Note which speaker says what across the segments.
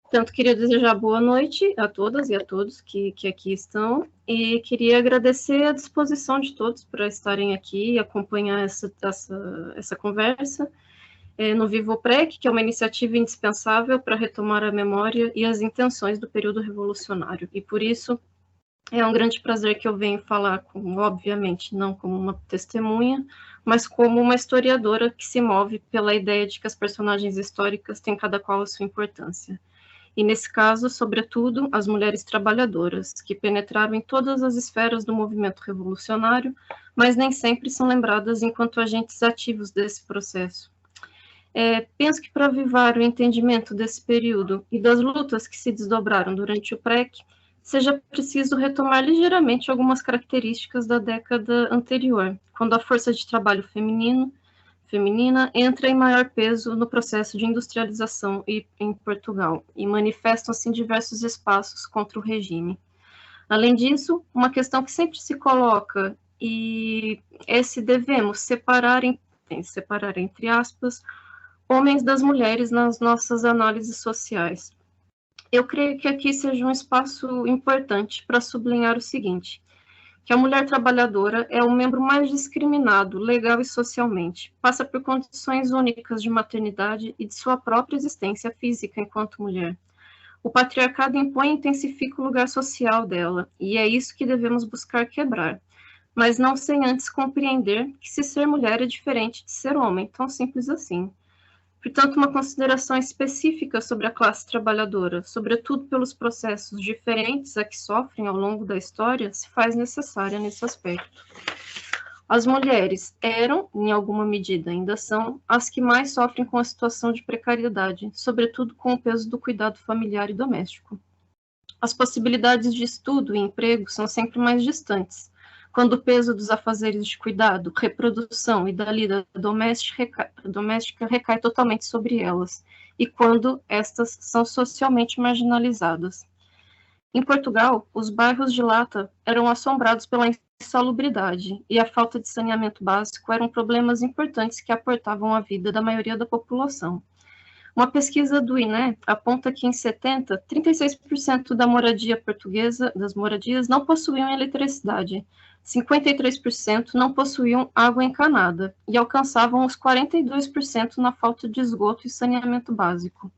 Speaker 1: Portanto, queria desejar boa noite a todas e a todos que aqui estão, e queria agradecer a disposição de todos para estarem aqui e acompanhar essa conversa no VivoPrec, que é uma iniciativa indispensável para retomar a memória e as intenções do período revolucionário. E por isso é um grande prazer que eu venho falar, obviamente, não como uma testemunha, mas como uma historiadora que se move pela ideia de que as personagens históricas têm cada qual a sua importância. E, nesse caso, sobretudo, as mulheres trabalhadoras, que penetraram em todas as esferas do movimento revolucionário, mas nem sempre são lembradas enquanto agentes ativos desse processo. Penso que para avivar o entendimento desse período e das lutas que se desdobraram durante o PREC, seja preciso retomar ligeiramente algumas características da década anterior, quando a força de trabalho feminina entra em maior peso no processo de industrialização em Portugal e manifestam-se em diversos espaços contra o regime. Além disso, uma questão que sempre se coloca é se devemos separar entre aspas, homens das mulheres nas nossas análises sociais. Eu creio que aqui seja um espaço importante para sublinhar o seguinte, que a mulher trabalhadora é o membro mais discriminado, legal e socialmente, passa por condições únicas de maternidade e de sua própria existência física enquanto mulher. O patriarcado impõe e intensifica o lugar social dela, e é isso que devemos buscar quebrar, mas não sem antes compreender que se ser mulher é diferente de ser homem, tão simples assim. Portanto, uma consideração específica sobre a classe trabalhadora, sobretudo pelos processos diferentes a que sofrem ao longo da história, se faz necessária nesse aspecto. As mulheres eram, em alguma medida ainda são, as que mais sofrem com a situação de precariedade, sobretudo com o peso do cuidado familiar e doméstico. As possibilidades de estudo e emprego são sempre mais distantes, quando o peso dos afazeres de cuidado, reprodução e da lida doméstica recai totalmente sobre elas, e quando estas são socialmente marginalizadas. Em Portugal, os bairros de lata eram assombrados pela insalubridade, e a falta de saneamento básico eram problemas importantes que aportavam à vida da maioria da população. Uma pesquisa do INE aponta que em 70, 36% da moradia portuguesa, das moradias, não possuíam eletricidade, 53% não possuíam água encanada e alcançavam os 42% na falta de esgoto e saneamento básico.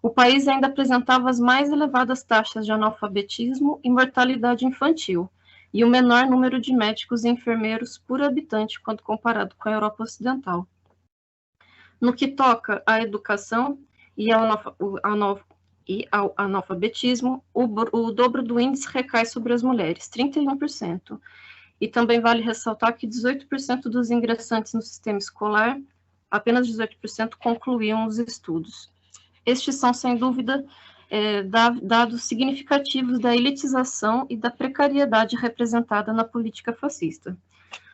Speaker 1: O país ainda apresentava as mais elevadas taxas de analfabetismo e mortalidade infantil, e o menor número de médicos e enfermeiros por habitante quando comparado com a Europa Ocidental. No que toca à educação e ao analfabetismo, o dobro do índice recai sobre as mulheres, 31%. E também vale ressaltar que 18% dos ingressantes no sistema escolar, apenas 18% concluíam os estudos. Estes são, sem dúvida, dados significativos da elitização e da precariedade representada na política fascista.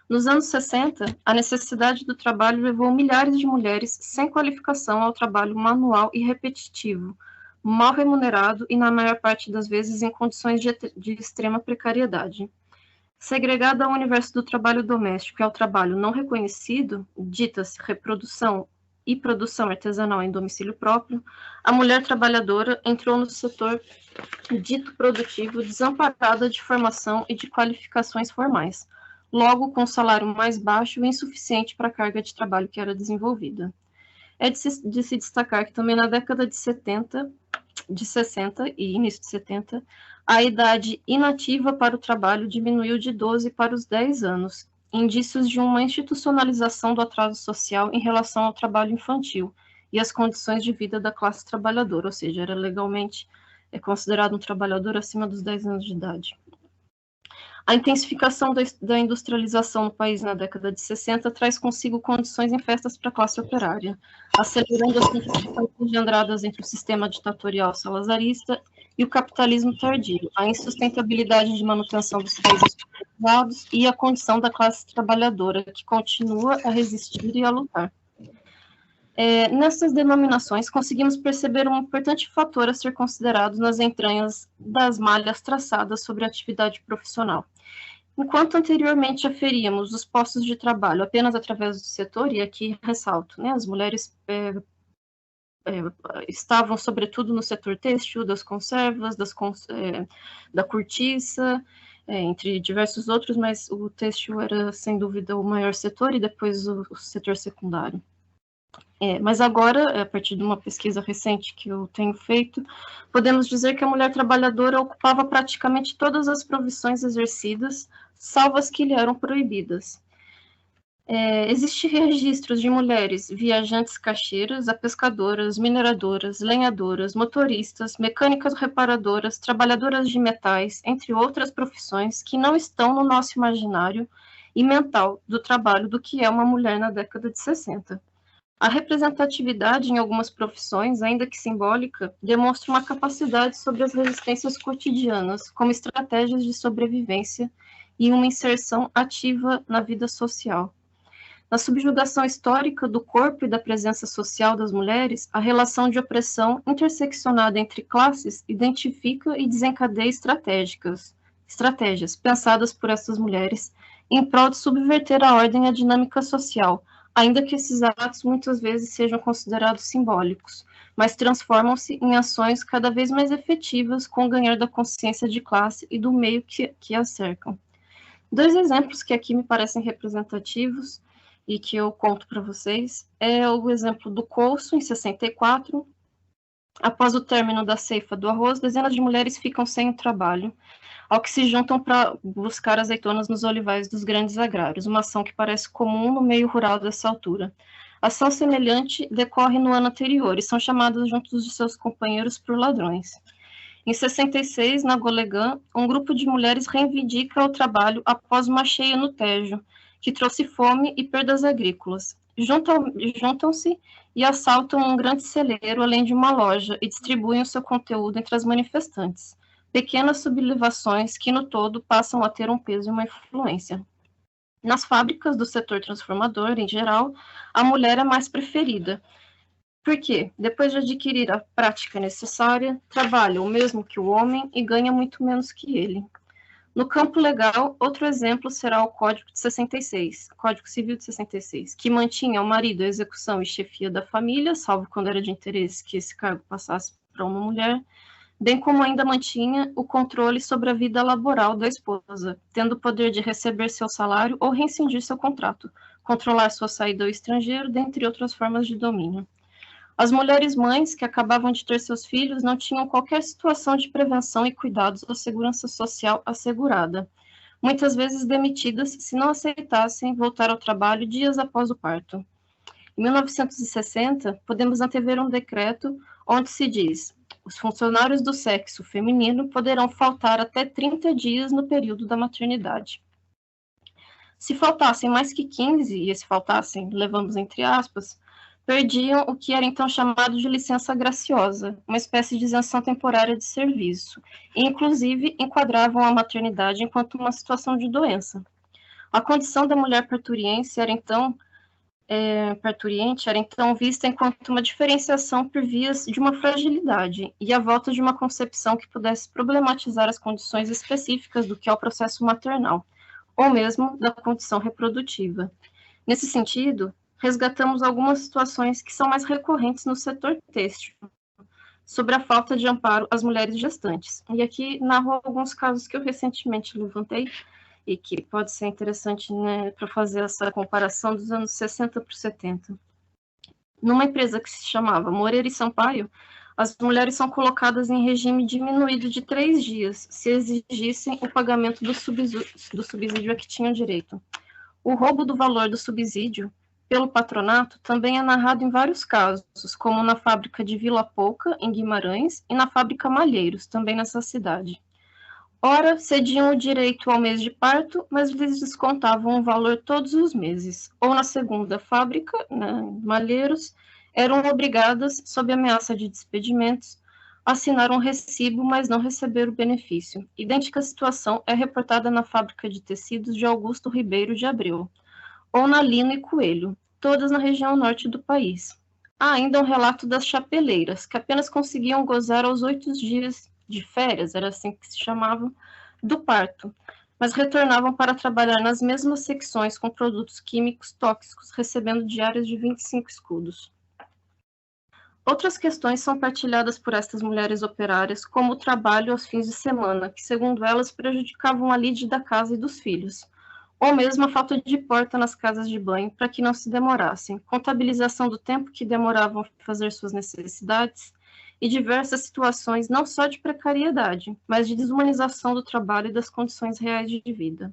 Speaker 1: Nos anos 60, a necessidade do trabalho levou milhares de mulheres sem qualificação ao trabalho manual e repetitivo, mal remunerado e, na maior parte das vezes, em condições de extrema precariedade. Segregada ao universo do trabalho doméstico e ao trabalho não reconhecido, dita-se reprodução e produção artesanal em domicílio próprio, a mulher trabalhadora entrou no setor dito produtivo desamparada de formação e de qualificações formais, logo com salário mais baixo e insuficiente para a carga de trabalho que era desenvolvida. É de se destacar que também na década de 60 e início de 70, a idade inativa para o trabalho diminuiu de 12 para os 10 anos, indícios de uma institucionalização do atraso social em relação ao trabalho infantil e as condições de vida da classe trabalhadora, ou seja, era legalmente considerado um trabalhador acima dos 10 anos de idade. A intensificação da industrialização no país na década de 60 traz consigo condições infestas para a classe operária, acelerando as contradições engendradas entre o sistema ditatorial salazarista e o capitalismo tardio, a insustentabilidade de manutenção dos países privados e a condição da classe trabalhadora, que continua a resistir e a lutar. Nessas denominações, conseguimos perceber um importante fator a ser considerado nas entranhas das malhas traçadas sobre a atividade profissional. Enquanto anteriormente aferíamos os postos de trabalho apenas através do setor, e aqui ressalto, as mulheres estavam, sobretudo, no setor têxtil, das conservas, da cortiça, entre diversos outros, mas o têxtil era, sem dúvida, o maior setor, e depois o setor secundário. Mas agora, a partir de uma pesquisa recente que eu tenho feito, podemos dizer que a mulher trabalhadora ocupava praticamente todas as profissões exercidas, salvo as que lhe eram proibidas. Existem registros de mulheres viajantes caixeiras, a pescadoras, mineradoras, lenhadoras, motoristas, mecânicas reparadoras, trabalhadoras de metais, entre outras profissões que não estão no nosso imaginário e mental do trabalho do que é uma mulher na década de 60. A representatividade em algumas profissões, ainda que simbólica, demonstra uma capacidade sobre as resistências cotidianas, como estratégias de sobrevivência e uma inserção ativa na vida social. Na subjugação histórica do corpo e da presença social das mulheres, a relação de opressão interseccionada entre classes identifica e desencadeia estratégias pensadas por essas mulheres em prol de subverter a ordem e a dinâmica social, ainda que esses atos muitas vezes sejam considerados simbólicos, mas transformam-se em ações cada vez mais efetivas com o ganhar da consciência de classe e do meio que as cercam. 2 exemplos que aqui me parecem representativos e que eu conto para vocês é o exemplo do Colso, em 64. Após o término da ceifa do arroz, dezenas de mulheres ficam sem o trabalho, ao que se juntam para buscar azeitonas nos olivais dos grandes agrários, uma ação que parece comum no meio rural dessa altura. Ação semelhante decorre no ano anterior e são chamadas juntos de seus companheiros por ladrões. Em 66, na Golegã, um grupo de mulheres reivindica o trabalho após uma cheia no Tejo, que trouxe fome e perdas agrícolas. Juntam-se e assaltam um grande celeiro, além de uma loja, e distribuem o seu conteúdo entre as manifestantes. Pequenas sublevações que, no todo, passam a ter um peso e uma influência. Nas fábricas do setor transformador, em geral, a mulher é mais preferida. Por quê? Depois de adquirir a prática necessária, trabalha o mesmo que o homem e ganha muito menos que ele. No campo legal, outro exemplo será o Código de 66, Código Civil de 66, que mantinha o marido a execução e chefia da família, salvo quando era de interesse que esse cargo passasse para uma mulher, bem como ainda mantinha o controle sobre a vida laboral da esposa, tendo o poder de receber seu salário ou rescindir seu contrato, controlar sua saída ao estrangeiro, dentre outras formas de domínio. As mulheres mães que acabavam de ter seus filhos não tinham qualquer situação de prevenção e cuidados ou segurança social assegurada, muitas vezes demitidas se não aceitassem voltar ao trabalho dias após o parto. Em 1960, podemos antever um decreto onde se diz: os funcionários do sexo feminino poderão faltar até 30 dias no período da maternidade. Se faltassem mais que 15, e se faltassem, levamos entre aspas, perdiam o que era então chamado de licença graciosa, uma espécie de isenção temporária de serviço, e inclusive enquadravam a maternidade enquanto uma situação de doença. A condição da mulher parturiente era então vista enquanto uma diferenciação por vias de uma fragilidade e a volta de uma concepção que pudesse problematizar as condições específicas do que é o processo maternal, ou mesmo da condição reprodutiva. Nesse sentido, resgatamos algumas situações que são mais recorrentes no setor têxtil, sobre a falta de amparo às mulheres gestantes. E aqui narro alguns casos que eu recentemente levantei e que pode ser interessante, né, para fazer essa comparação dos anos 60 para 70. Numa empresa que se chamava Moreira e Sampaio, as mulheres são colocadas em regime diminuído de 3 dias, se exigissem o pagamento do subsídio a que tinham direito. O roubo do valor do subsídio pelo patronato também é narrado em vários casos, como na fábrica de Vila Pouca, em Guimarães, e na fábrica Malheiros, também nessa cidade. Ora, cediam o direito ao mês de parto, mas lhes descontavam o valor todos os meses. Ou na segunda fábrica, Malheiros, eram obrigadas, sob ameaça de despedimentos, a assinar um recibo, mas não receber o benefício. Idêntica situação é reportada na fábrica de tecidos de Augusto Ribeiro de Abreu, ou na Lino e Coelho, todas na região norte do país. Há ainda um relato das chapeleiras, que apenas conseguiam gozar aos 8 dias de férias, era assim que se chamavam, do parto, mas retornavam para trabalhar nas mesmas secções com produtos químicos tóxicos, recebendo diárias de 25 escudos. Outras questões são partilhadas por estas mulheres operárias, como o trabalho aos fins de semana, que, segundo elas, prejudicavam a lide da casa e dos filhos, ou mesmo a falta de porta nas casas de banho, para que não se demorassem, contabilização do tempo que demoravam a fazer suas necessidades, e diversas situações não só de precariedade, mas de desumanização do trabalho e das condições reais de vida.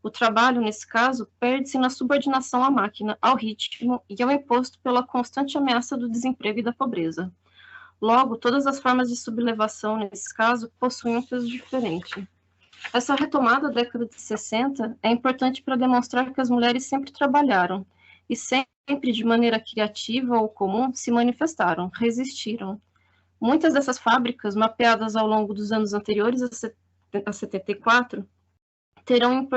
Speaker 1: O trabalho, nesse caso, perde-se na subordinação à máquina, ao ritmo e ao imposto pela constante ameaça do desemprego e da pobreza. Logo, todas as formas de sublevação, nesse caso, possuem um peso diferente. Essa retomada da década de 60 é importante para demonstrar que as mulheres sempre trabalharam e sempre, de maneira criativa ou comum, se manifestaram, resistiram. Muitas dessas fábricas, mapeadas ao longo dos anos anteriores a 74, terão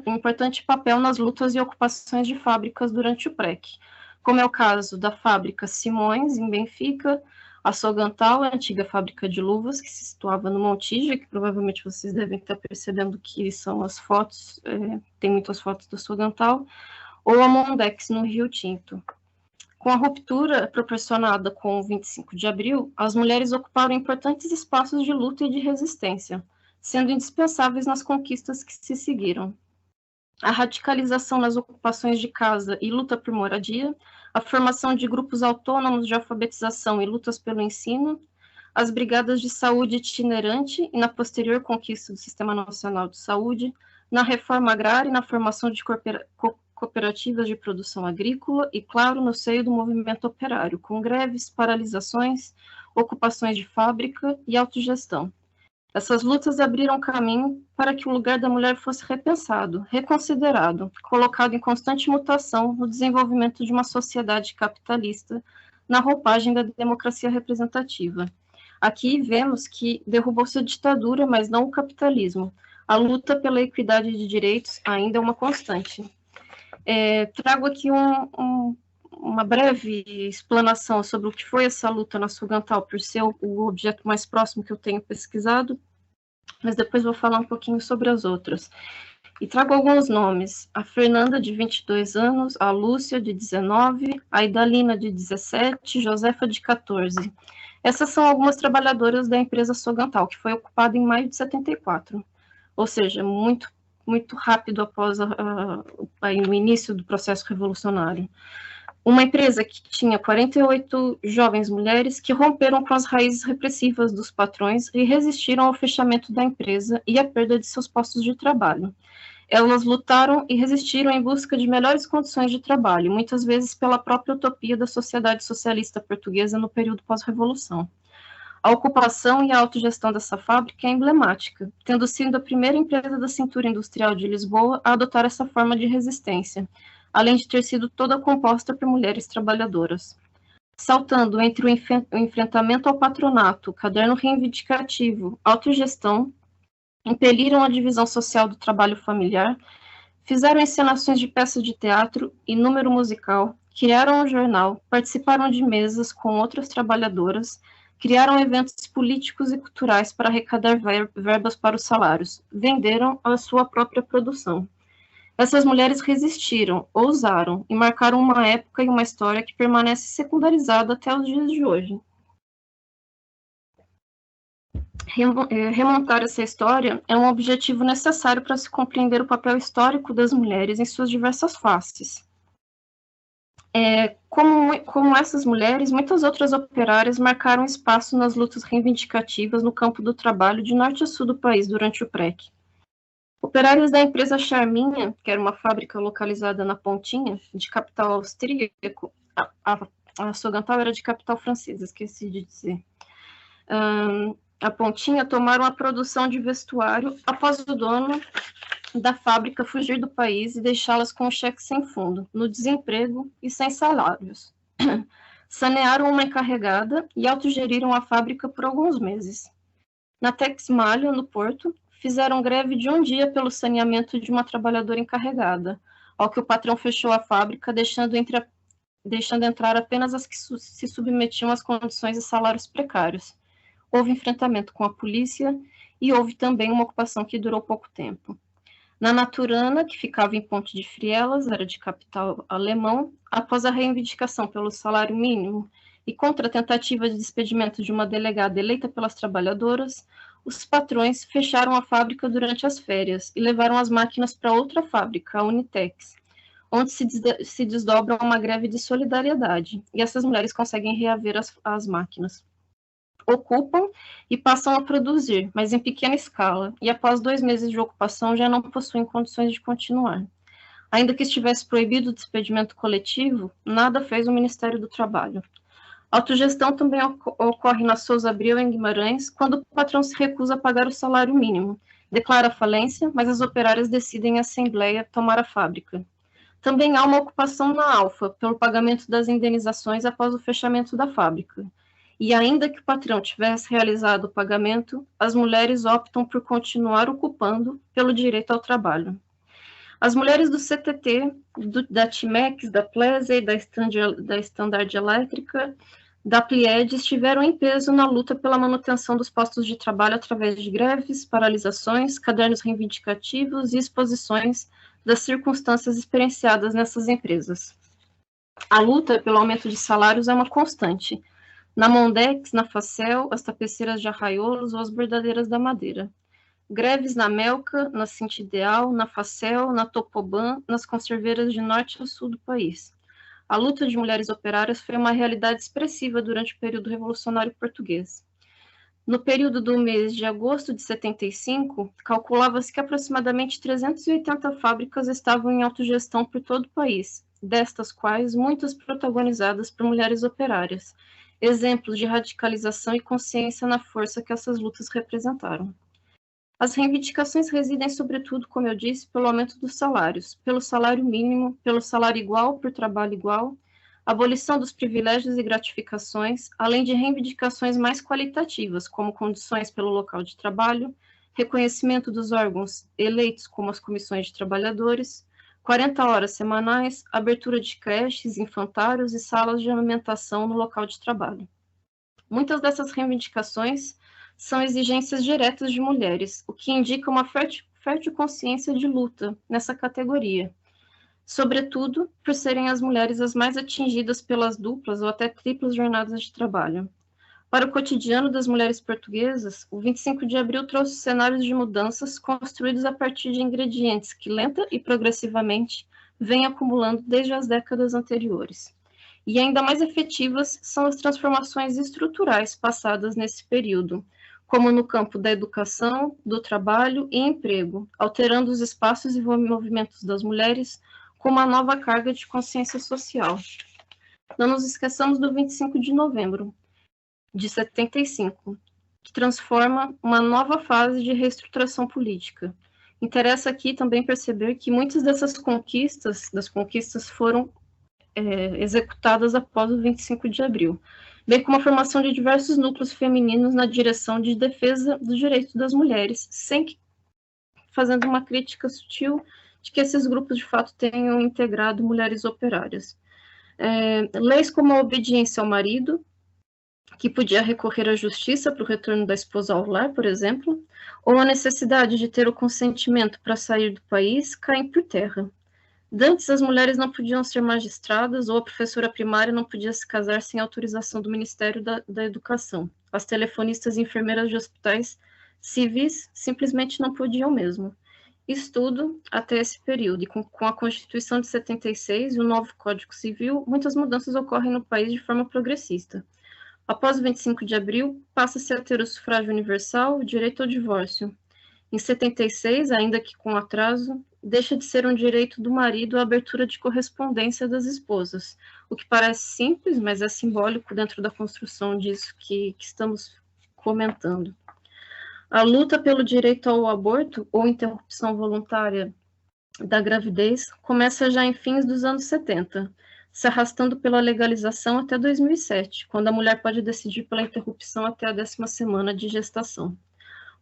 Speaker 1: importante papel nas lutas e ocupações de fábricas durante o PREC, como é o caso da fábrica Simões, em Benfica, a Sogantal, a antiga fábrica de luvas, que se situava no Montijo, que provavelmente vocês devem estar percebendo que são as fotos, tem muitas fotos da Sogantal, ou a Mondex, no Rio Tinto. Com a ruptura proporcionada com o 25 de abril, as mulheres ocuparam importantes espaços de luta e de resistência, sendo indispensáveis nas conquistas que se seguiram. A radicalização nas ocupações de casa e luta por moradia, a formação de grupos autônomos de alfabetização e lutas pelo ensino, as brigadas de saúde itinerante e na posterior conquista do Sistema Nacional de Saúde, na reforma agrária e na formação de cooperativas de produção agrícola e, claro, no seio do movimento operário, com greves, paralisações, ocupações de fábrica e autogestão. Essas lutas abriram caminho para que o lugar da mulher fosse repensado, reconsiderado, colocado em constante mutação no desenvolvimento de uma sociedade capitalista, na roupagem da democracia representativa. Aqui vemos que derrubou-se a ditadura, mas não o capitalismo. A luta pela equidade de direitos ainda é uma constante. Trago aqui uma breve explanação sobre o que foi essa luta na Sogantal, por ser o objeto mais próximo que eu tenho pesquisado, mas depois vou falar um pouquinho sobre as outras. E trago alguns nomes: a Fernanda, de 22 anos, a Lúcia, de 19, a Idalina, de 17, Josefa, de 14. Essas são algumas trabalhadoras da empresa Sogantal, que foi ocupada em maio de 74, ou seja, muito rápido após o início do processo revolucionário. Uma empresa que tinha 48 jovens mulheres que romperam com as raízes repressivas dos patrões e resistiram ao fechamento da empresa e à perda de seus postos de trabalho. Elas lutaram e resistiram em busca de melhores condições de trabalho, muitas vezes pela própria utopia da sociedade socialista portuguesa no período pós-revolução. A ocupação e a autogestão dessa fábrica é emblemática, tendo sido a primeira empresa da cintura industrial de Lisboa a adotar essa forma de resistência, além de ter sido toda composta por mulheres trabalhadoras. Saltando entre o enfrentamento ao patronato, caderno reivindicativo, autogestão, impeliram a divisão social do trabalho familiar, fizeram encenações de peças de teatro e número musical, criaram um jornal, participaram de mesas com outras trabalhadoras, criaram eventos políticos e culturais para arrecadar verbas para os salários, venderam a sua própria produção. Essas mulheres resistiram, ousaram e marcaram uma época e uma história que permanece secundarizada até os dias de hoje. Remontar essa história é um objetivo necessário para se compreender o papel histórico das mulheres em suas diversas faces. Como essas mulheres, muitas outras operárias marcaram espaço nas lutas reivindicativas no campo do trabalho de norte a sul do país durante o PREC. Operários da empresa Charminha, que era uma fábrica localizada na Pontinha, de capital austríaco, a Sogantal era de capital francesa, esqueci de dizer. A Pontinha tomaram a produção de vestuário após o dono da fábrica fugir do país e deixá-las com o cheque sem fundo, no desemprego e sem salários. Sanearam uma encarregada e autogeriram a fábrica por alguns meses. Na Texmalha, no Porto, fizeram greve de um dia pelo saneamento de uma trabalhadora encarregada, ao que o patrão fechou a fábrica, deixando entrar apenas as que se submetiam às condições e salários precários. Houve enfrentamento com a polícia e houve também uma ocupação que durou pouco tempo. Na Naturana, que ficava em Ponte de Frielas, era de capital alemão, após a reivindicação pelo salário mínimo e contra a tentativa de despedimento de uma delegada eleita pelas trabalhadoras, os patrões fecharam a fábrica durante as férias e levaram as máquinas para outra fábrica, a Unitex, onde se desdobra uma greve de solidariedade, e essas mulheres conseguem reaver as máquinas. Ocupam e passam a produzir, mas em pequena escala, e após 2 meses de ocupação já não possuem condições de continuar. Ainda que estivesse proibido o despedimento coletivo, nada fez o Ministério do Trabalho. A autogestão também ocorre na Souza Abreu, em Guimarães, quando o patrão se recusa a pagar o salário mínimo, declara falência, mas as operárias decidem em assembleia tomar a fábrica. Também há uma ocupação na Alfa, pelo pagamento das indenizações após o fechamento da fábrica. E ainda que o patrão tivesse realizado o pagamento, as mulheres optam por continuar ocupando pelo direito ao trabalho. As mulheres do CTT, da Timex, da Plese, da Standard Elétrica, da Plied, estiveram em peso na luta pela manutenção dos postos de trabalho através de greves, paralisações, cadernos reivindicativos e exposições das circunstâncias experienciadas nessas empresas. A luta pelo aumento de salários é uma constante. Na Mondex, na Facel, as tapeceiras de Arraiolos ou as bordadeiras da Madeira. Greves na Melca, na Cintideal, na Facel, na Topoban, nas conserveiras de norte a sul do país. A luta de mulheres operárias foi uma realidade expressiva durante o período revolucionário português. No período do mês de agosto de 75, calculava-se que aproximadamente 380 fábricas estavam em autogestão por todo o país, destas quais muitas protagonizadas por mulheres operárias, exemplos de radicalização e consciência na força que essas lutas representaram. As reivindicações residem, sobretudo, como eu disse, pelo aumento dos salários, pelo salário mínimo, pelo salário igual por trabalho igual, abolição dos privilégios e gratificações, além de reivindicações mais qualitativas, como condições pelo local de trabalho, reconhecimento dos órgãos eleitos como as comissões de trabalhadores, 40 horas semanais, abertura de creches, infantários e salas de amamentação no local de trabalho. Muitas dessas reivindicações são exigências diretas de mulheres, o que indica uma fértil consciência de luta nessa categoria, sobretudo por serem as mulheres as mais atingidas pelas duplas ou até triplas jornadas de trabalho. Para o cotidiano das mulheres portuguesas, o 25 de abril trouxe cenários de mudanças construídos a partir de ingredientes que lenta e progressivamente vêm acumulando desde as décadas anteriores. E ainda mais efetivas são as transformações estruturais passadas nesse período, como no campo da educação, do trabalho e emprego, alterando os espaços e movimentos das mulheres com uma nova carga de consciência social. Não nos esqueçamos do 25 de novembro de 75, que transforma uma nova fase de reestruturação política. Interessa aqui também perceber que muitas dessas conquistas, foram executadas após o 25 de abril, bem como a formação de diversos núcleos femininos na direção de defesa dos direitos das mulheres, fazendo uma crítica sutil de que esses grupos, de fato, tenham integrado mulheres operárias. Leis como a obediência ao marido, que podia recorrer à justiça para o retorno da esposa ao lar, por exemplo, ou a necessidade de ter o consentimento para sair do país, caem por terra. Dantes, as mulheres não podiam ser magistradas ou a professora primária não podia se casar sem autorização do Ministério da Educação. As telefonistas e enfermeiras de hospitais civis simplesmente não podiam mesmo. Isso tudo até esse período, e com a Constituição de 76 e o novo Código Civil, muitas mudanças ocorrem no país de forma progressista. Após o 25 de abril, passa-se a ter o sufrágio universal, o direito ao divórcio. Em 76, ainda que com atraso, deixa de ser um direito do marido a abertura de correspondência das esposas, o que parece simples, mas é simbólico dentro da construção disso que estamos comentando. A luta pelo direito ao aborto ou interrupção voluntária da gravidez começa já em fins dos anos 70, se arrastando pela legalização até 2007, quando a mulher pode decidir pela interrupção até a 10ª semana de gestação.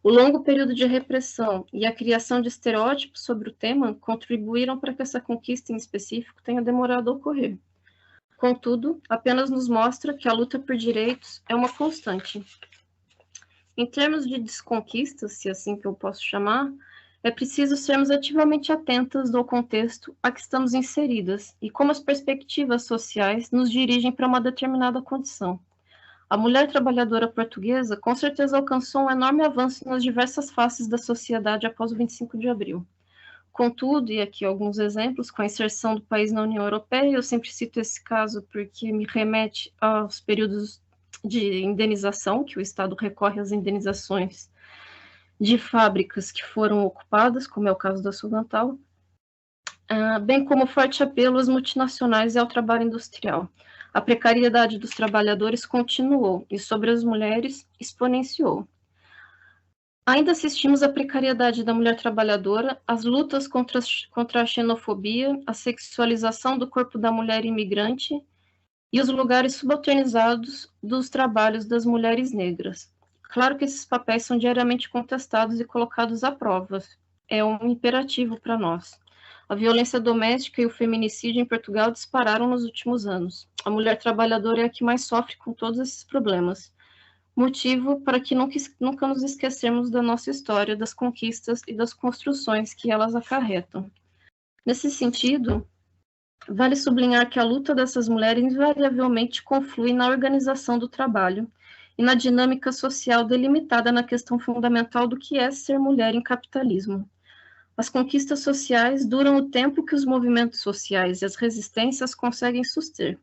Speaker 1: O longo período de repressão e a criação de estereótipos sobre o tema contribuíram para que essa conquista em específico tenha demorado a ocorrer. Contudo, apenas nos mostra que a luta por direitos é uma constante. Em termos de desconquistas, se assim que eu posso chamar, é preciso sermos ativamente atentas ao contexto a que estamos inseridas e como as perspectivas sociais nos dirigem para uma determinada condição. A mulher trabalhadora portuguesa com certeza alcançou um enorme avanço nas diversas faces da sociedade após o 25 de abril. Contudo, e aqui alguns exemplos, com a inserção do país na União Europeia, eu sempre cito esse caso porque me remete aos períodos de indenização, que o Estado recorre às indenizações de fábricas que foram ocupadas, como é o caso da Sultantal, bem como forte apelo às multinacionais e ao trabalho industrial. A precariedade dos trabalhadores continuou e sobre as mulheres exponenciou. Ainda assistimos à precariedade da mulher trabalhadora, às lutas contra a xenofobia, a sexualização do corpo da mulher imigrante e os lugares subalternizados dos trabalhos das mulheres negras. Claro que esses papéis são diariamente contestados e colocados à prova. É um imperativo para nós. A violência doméstica e o feminicídio em Portugal dispararam nos últimos anos. A mulher trabalhadora é a que mais sofre com todos esses problemas. Motivo para que nunca nos esquecermos da nossa história, das conquistas e das construções que elas acarretam. Nesse sentido, vale sublinhar que a luta dessas mulheres invariavelmente conflui na organização do trabalho e na dinâmica social delimitada na questão fundamental do que é ser mulher em capitalismo. As conquistas sociais duram o tempo que os movimentos sociais e as resistências conseguem suster.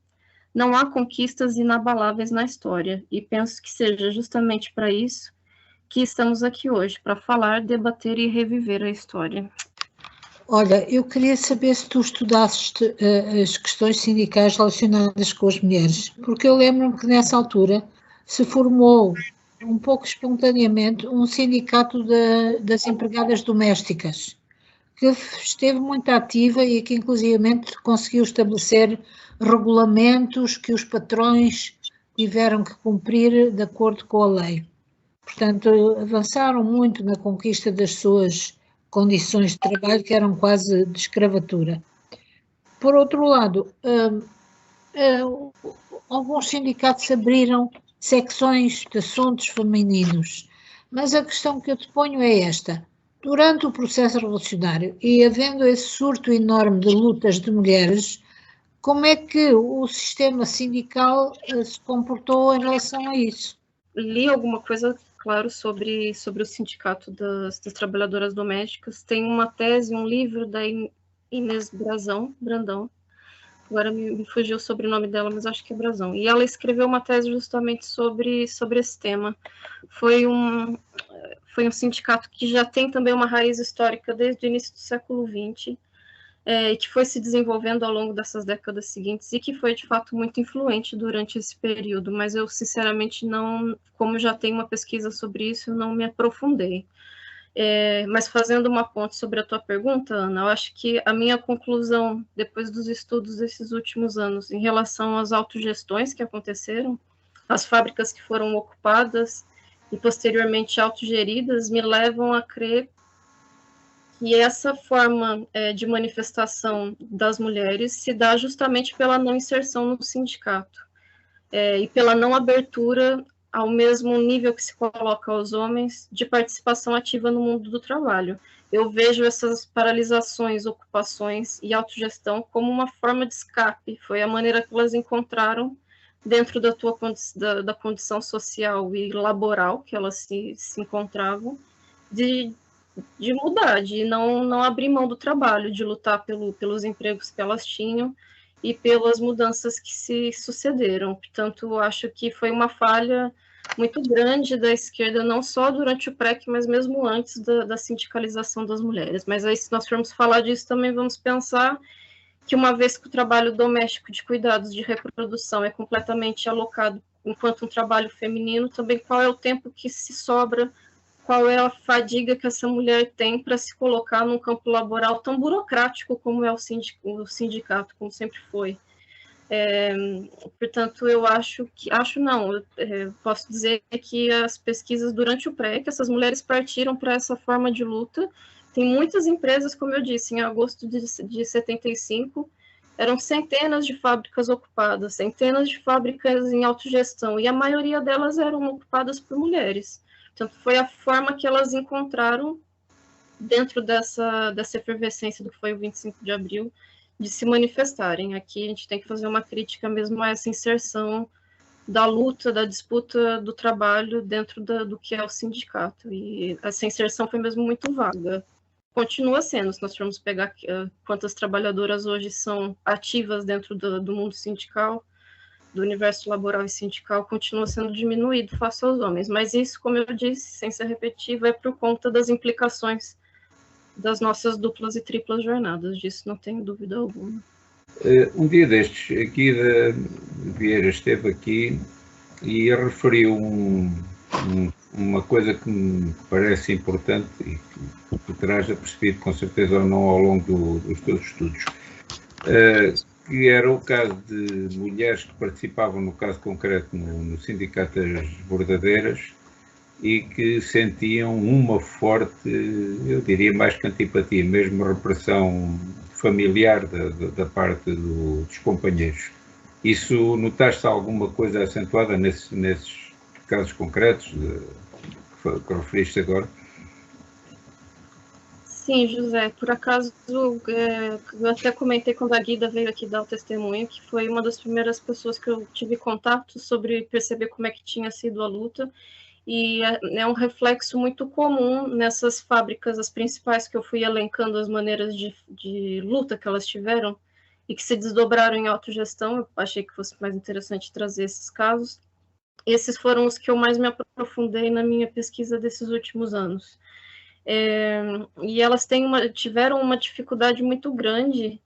Speaker 1: Não há conquistas inabaláveis na história, e penso que seja justamente para isso que estamos aqui hoje, para falar, debater e reviver a história.
Speaker 2: Olha, eu queria saber se tu estudaste as questões sindicais relacionadas com as mulheres, porque eu lembro-me que nessa altura se formou, um pouco espontaneamente, um sindicato das empregadas domésticas, que esteve muito ativa e que inclusivamente conseguiu estabelecer regulamentos que os patrões tiveram que cumprir de acordo com a lei. Portanto, avançaram muito na conquista das suas condições de trabalho, que eram quase de escravatura. Por outro lado, alguns sindicatos abriram secções de assuntos femininos, mas a questão que eu te ponho é esta. Durante o processo revolucionário e havendo esse surto enorme de lutas de mulheres, como é que o sistema sindical se comportou em relação a isso?
Speaker 1: Li alguma coisa, claro, sobre o sindicato das trabalhadoras domésticas. Tem uma tese, um livro da Inês Brandão, agora me fugiu o sobrenome dela, mas acho que é Brazão. E ela escreveu uma tese justamente sobre esse tema. Foi um sindicato que já tem também uma raiz histórica desde o início do século XX, que foi se desenvolvendo ao longo dessas décadas seguintes e que foi, de fato, muito influente durante esse período, mas eu, sinceramente, não, como já tenho uma pesquisa sobre isso, eu não me aprofundei. Mas fazendo uma ponte sobre a tua pergunta, Ana, eu acho que a minha conclusão, depois dos estudos desses últimos anos, em relação às autogestões que aconteceram, as fábricas que foram ocupadas e posteriormente autogeridas, me levam a crer que essa forma de manifestação das mulheres se dá justamente pela não inserção no sindicato e pela não abertura ao mesmo nível que se coloca aos homens de participação ativa no mundo do trabalho. Eu vejo essas paralisações, ocupações e autogestão como uma forma de escape, foi a maneira que elas encontraram dentro da condição social e laboral que elas se encontravam, de mudar, de não abrir mão do trabalho, de lutar pelos empregos que elas tinham e pelas mudanças que se sucederam. Portanto, acho que foi uma falha muito grande da esquerda, não só durante o PREC, mas mesmo antes da sindicalização das mulheres. Mas aí, se nós formos falar disso, também vamos pensar que uma vez que o trabalho doméstico de cuidados de reprodução é completamente alocado enquanto um trabalho feminino, também qual é o tempo que se sobra, qual é a fadiga que essa mulher tem para se colocar num campo laboral tão burocrático como é o sindicato, como sempre foi. Portanto, eu posso dizer que as pesquisas durante o PREC, essas mulheres partiram para essa forma de luta. Tem muitas empresas, como eu disse, em agosto de 75, eram centenas de fábricas ocupadas, centenas de fábricas em autogestão, e a maioria delas eram ocupadas por mulheres. Então, foi a forma que elas encontraram dentro dessa efervescência do que foi o 25 de abril, de se manifestarem. Aqui a gente tem que fazer uma crítica mesmo a essa inserção da luta, da disputa do trabalho dentro do que é o sindicato. E essa inserção foi mesmo muito vaga. Continua sendo, se nós formos pegar quantas trabalhadoras hoje são ativas dentro do mundo sindical, do universo laboral e sindical, continua sendo diminuído face aos homens. Mas isso, como eu disse, sem ser repetitivo, é por conta das implicações das nossas duplas e triplas jornadas, disso não tenho dúvida alguma.
Speaker 3: Um dia destes, aqui Vieira esteve aqui e referiu uma coisa que me parece importante e que terás apercebido com certeza ou não ao longo dos teus estudos, que era o caso de mulheres que participavam, no caso concreto, no Sindicato das Bordadeiras, e que sentiam uma forte, eu diria mais que antipatia, mesmo repressão familiar da parte dos companheiros. Isso, notaste alguma coisa acentuada nesses casos concretos que referiste agora?
Speaker 1: Sim, José, por acaso, eu até comentei quando a Guida veio aqui dar o testemunho, que foi uma das primeiras pessoas que eu tive contato sobre perceber como é que tinha sido a luta, e é um reflexo muito comum nessas fábricas, as principais que eu fui elencando as maneiras de luta que elas tiveram, e que se desdobraram em autogestão. Eu achei que fosse mais interessante trazer esses casos. Esses foram os que eu mais me aprofundei na minha pesquisa desses últimos anos. E elas tiveram uma dificuldade muito grande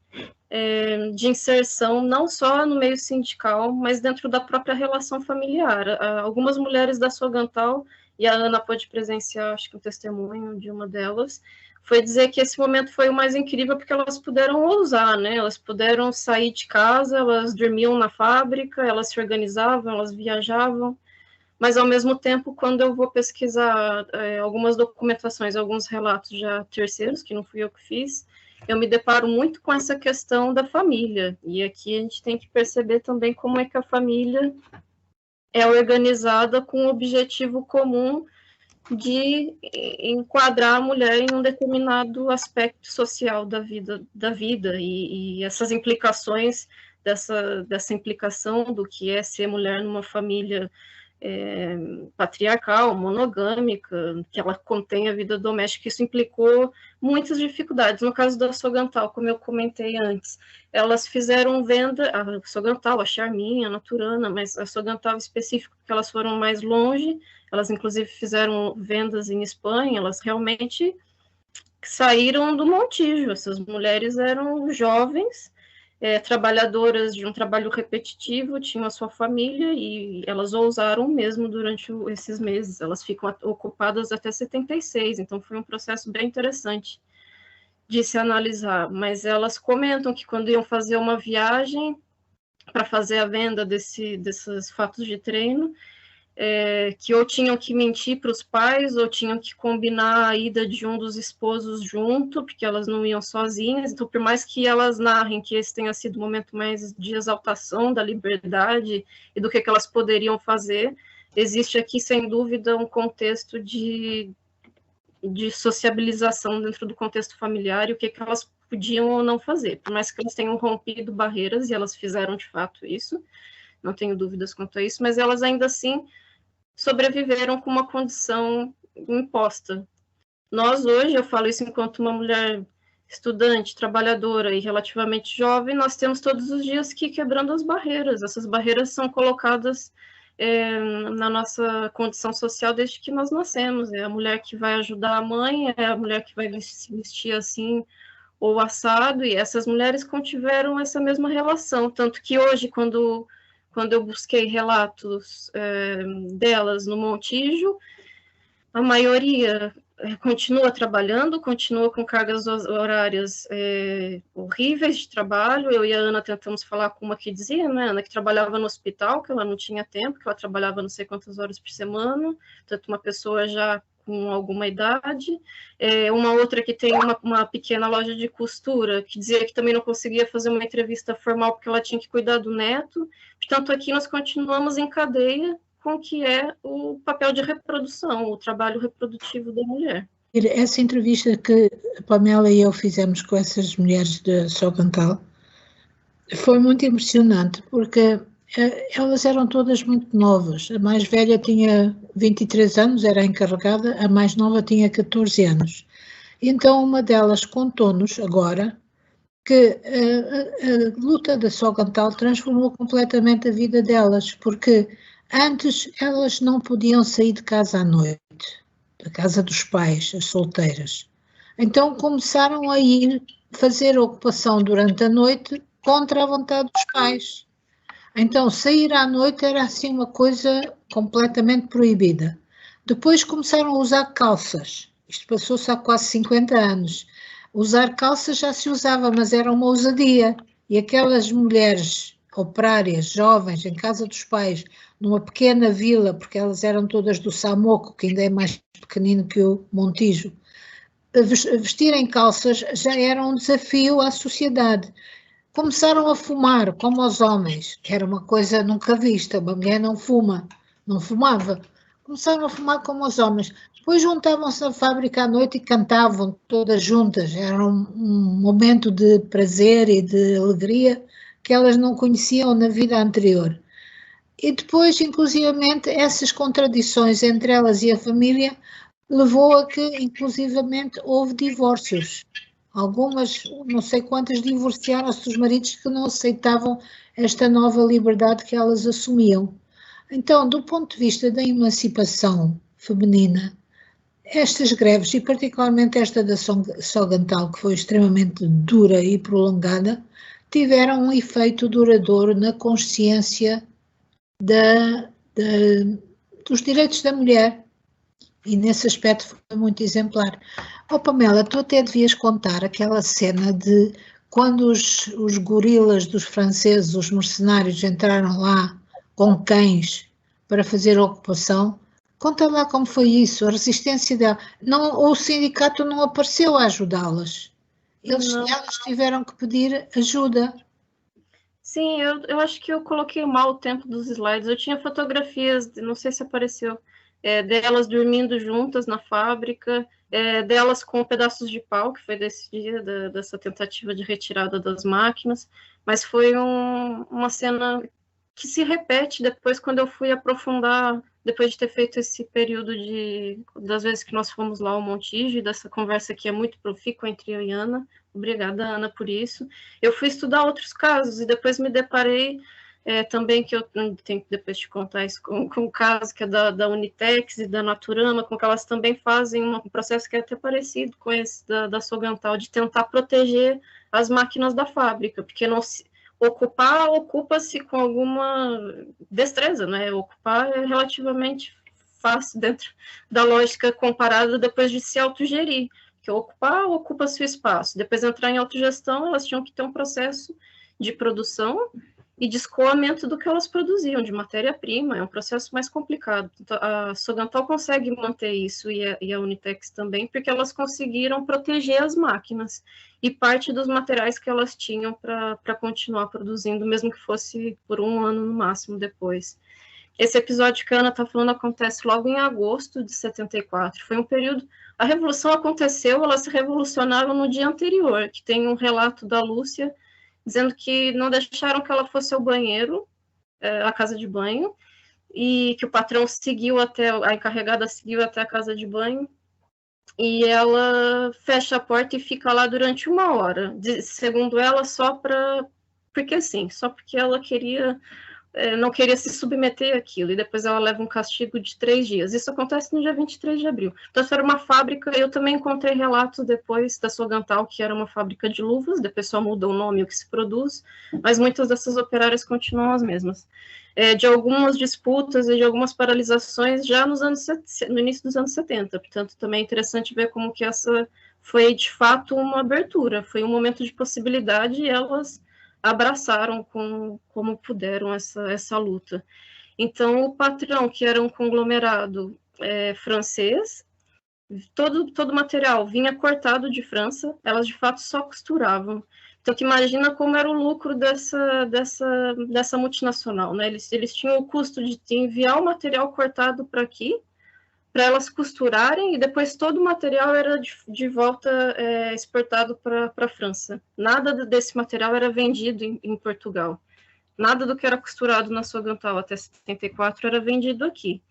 Speaker 1: de inserção, não só no meio sindical, mas dentro da própria relação familiar. Algumas mulheres da Sogantal, e a Ana pode presenciar, acho que um testemunho de uma delas, foi dizer que esse momento foi o mais incrível porque elas puderam ousar, né? Elas puderam sair de casa, elas dormiam na fábrica, elas se organizavam, elas viajavam, mas ao mesmo tempo, quando eu vou pesquisar algumas documentações, alguns relatos já terceiros, que não fui eu que fiz, eu me deparo muito com essa questão da família, e aqui a gente tem que perceber também como é que a família é organizada com o objetivo comum de enquadrar a mulher em um determinado aspecto social da vida e essas implicações dessa implicação do que é ser mulher numa família patriarcal, monogâmica, que ela contém a vida doméstica, isso implicou muitas dificuldades. No caso da Sogantal, como eu comentei antes, elas fizeram venda, a Sogantal, a Charminha, a Naturana, mas a Sogantal em específico, porque elas foram mais longe, elas inclusive fizeram vendas em Espanha, elas realmente saíram do Montijo, essas mulheres eram jovens, trabalhadoras de um trabalho repetitivo, tinham a sua família e elas ousaram mesmo durante esses meses. Elas ficam ocupadas até 76, então foi um processo bem interessante de se analisar. Mas elas comentam que quando iam fazer uma viagem para fazer a venda desses fatos de treino, que ou tinham que mentir para os pais, ou tinham que combinar a ida de um dos esposos junto, porque elas não iam sozinhas. Então, por mais que elas narrem que esse tenha sido o momento mais de exaltação da liberdade e do que elas poderiam fazer, existe aqui, sem dúvida, um contexto de sociabilização dentro do contexto familiar e o que elas podiam ou não fazer. Por mais que elas tenham rompido barreiras, e elas fizeram de fato isso, não tenho dúvidas quanto a isso, mas elas ainda assim sobreviveram com uma condição imposta. Nós hoje, eu falo isso enquanto uma mulher estudante, trabalhadora e relativamente jovem, nós temos todos os dias que ir quebrando as barreiras. Essas barreiras são colocadas na nossa condição social desde que nós nascemos. É a mulher que vai ajudar a mãe, é a mulher que vai se vestir assim ou assado, e essas mulheres contiveram essa mesma relação, tanto que hoje, quando eu busquei relatos delas no Montijo, a maioria continua trabalhando, continua com cargas horárias horríveis de trabalho. Eu e a Ana tentamos falar com uma que dizia, né, Ana, que trabalhava no hospital, que ela não tinha tempo, que ela trabalhava não sei quantas horas por semana, tanto uma pessoa já com alguma idade, uma outra que tem uma pequena loja de costura, que dizia que também não conseguia fazer uma entrevista formal porque ela tinha que cuidar do neto. Portanto, aqui nós continuamos em cadeia com o que é o papel de reprodução, o trabalho reprodutivo da mulher.
Speaker 2: essa entrevista que a Pamela e eu fizemos com essas mulheres de Sogantal foi muito impressionante, porque elas eram todas muito novas. A mais velha tinha 23 anos, era a encarregada, a mais nova tinha 14 anos. Então uma delas contou-nos agora que a luta da Sogantal transformou completamente a vida delas, porque antes elas não podiam sair de casa à noite, da casa dos pais, as solteiras. Então começaram a ir fazer ocupação durante a noite contra a vontade dos pais. Então sair à noite era assim uma coisa completamente proibida. Depois começaram a usar calças. Isto passou-se há quase 50 anos. Usar calças já se usava, mas era uma ousadia. E aquelas mulheres operárias, jovens, em casa dos pais, numa pequena vila, porque elas eram todas do Samoco, que ainda é mais pequenino que o Montijo, vestirem calças já era um desafio à sociedade. Começaram a fumar, como os homens, que era uma coisa nunca vista. Uma mulher não fuma, não fumava. Começaram a fumar como os homens. Depois juntavam-se à fábrica à noite e cantavam todas juntas. Era um momento de prazer e de alegria que elas não conheciam na vida anterior. E depois, inclusivamente, essas contradições entre elas e a família levou a que, inclusivamente, houve divórcios. Algumas, não sei quantas, divorciaram-se dos maridos que não aceitavam esta nova liberdade que elas assumiam. Então, do ponto de vista da emancipação feminina, estas greves, e particularmente esta da Sogantal, que foi extremamente dura e prolongada, tiveram um efeito duradouro na consciência dos direitos da mulher, e nesse aspecto foi muito exemplar. Oh, Pamela, tu até devias contar aquela cena de quando os gorilas dos franceses, os mercenários, entraram lá com cães para fazer a ocupação. Conta lá como foi isso, a resistência dela. Não, o sindicato não apareceu a ajudá-las. Elas tiveram que pedir ajuda.
Speaker 1: Sim, eu acho que eu coloquei mal o tempo dos slides. Eu tinha fotografias, não sei se apareceu, delas dormindo juntas na fábrica, delas com pedaços de pau, que foi desse dia, dessa tentativa de retirada das máquinas, mas foi uma cena que se repete depois quando eu fui aprofundar, depois de ter feito esse período das vezes que nós fomos lá ao Montijo, e dessa conversa que é muito profícua entre eu e Ana. Obrigada, Ana, por isso. Eu fui estudar outros casos e depois me deparei também, que eu tenho que depois te contar isso, com o caso que é da Unitex e da Naturama, com que elas também fazem um processo que é até parecido com esse da Sogantal, de tentar proteger as máquinas da fábrica, porque não se ocupa-se com alguma destreza, né? Ocupar é relativamente fácil dentro da lógica comparada depois de se autogerir, que ocupa-se o espaço. Depois entrar em autogestão, elas tinham que ter um processo de produção e de escoamento do que elas produziam, de matéria-prima, é um processo mais complicado. Então, a Sogantal consegue manter isso, e a Unitex também, porque elas conseguiram proteger as máquinas e parte dos materiais que elas tinham para continuar produzindo, mesmo que fosse por um ano no máximo depois. Esse episódio que a Ana está falando acontece logo em agosto de 74. Foi um período... A Revolução aconteceu, elas se revolucionaram no dia anterior, que tem um relato da Lúcia, dizendo que não deixaram que ela fosse ao banheiro, a casa de banho, e que o patrão a encarregada seguiu até a casa de banho, e ela fecha a porta e fica lá durante 1 hora, segundo ela, porque ela não queria se submeter àquilo, e depois ela leva um castigo de 3 dias. Isso acontece no dia 23 de abril. Então, isso era uma fábrica, eu também encontrei relatos depois da Sogantal, que era uma fábrica de luvas, depois só muda o nome, o que se produz, mas muitas dessas operárias continuam as mesmas. De algumas disputas e de algumas paralisações já no início dos anos 70, portanto, também é interessante ver como que essa foi, de fato, uma abertura, foi um momento de possibilidade, e elas abraçaram como puderam essa luta. Então, o patrão, que era um conglomerado francês, todo o material vinha cortado de França, elas de fato só costuravam. Então, que imagina como era o lucro dessa multinacional, né? Eles tinham o custo de enviar o material cortado para aqui, para elas costurarem, e depois todo o material era de volta exportado para a França. Nada desse material era vendido em Portugal. Nada do que era costurado na Sogantal até 74 era vendido aqui.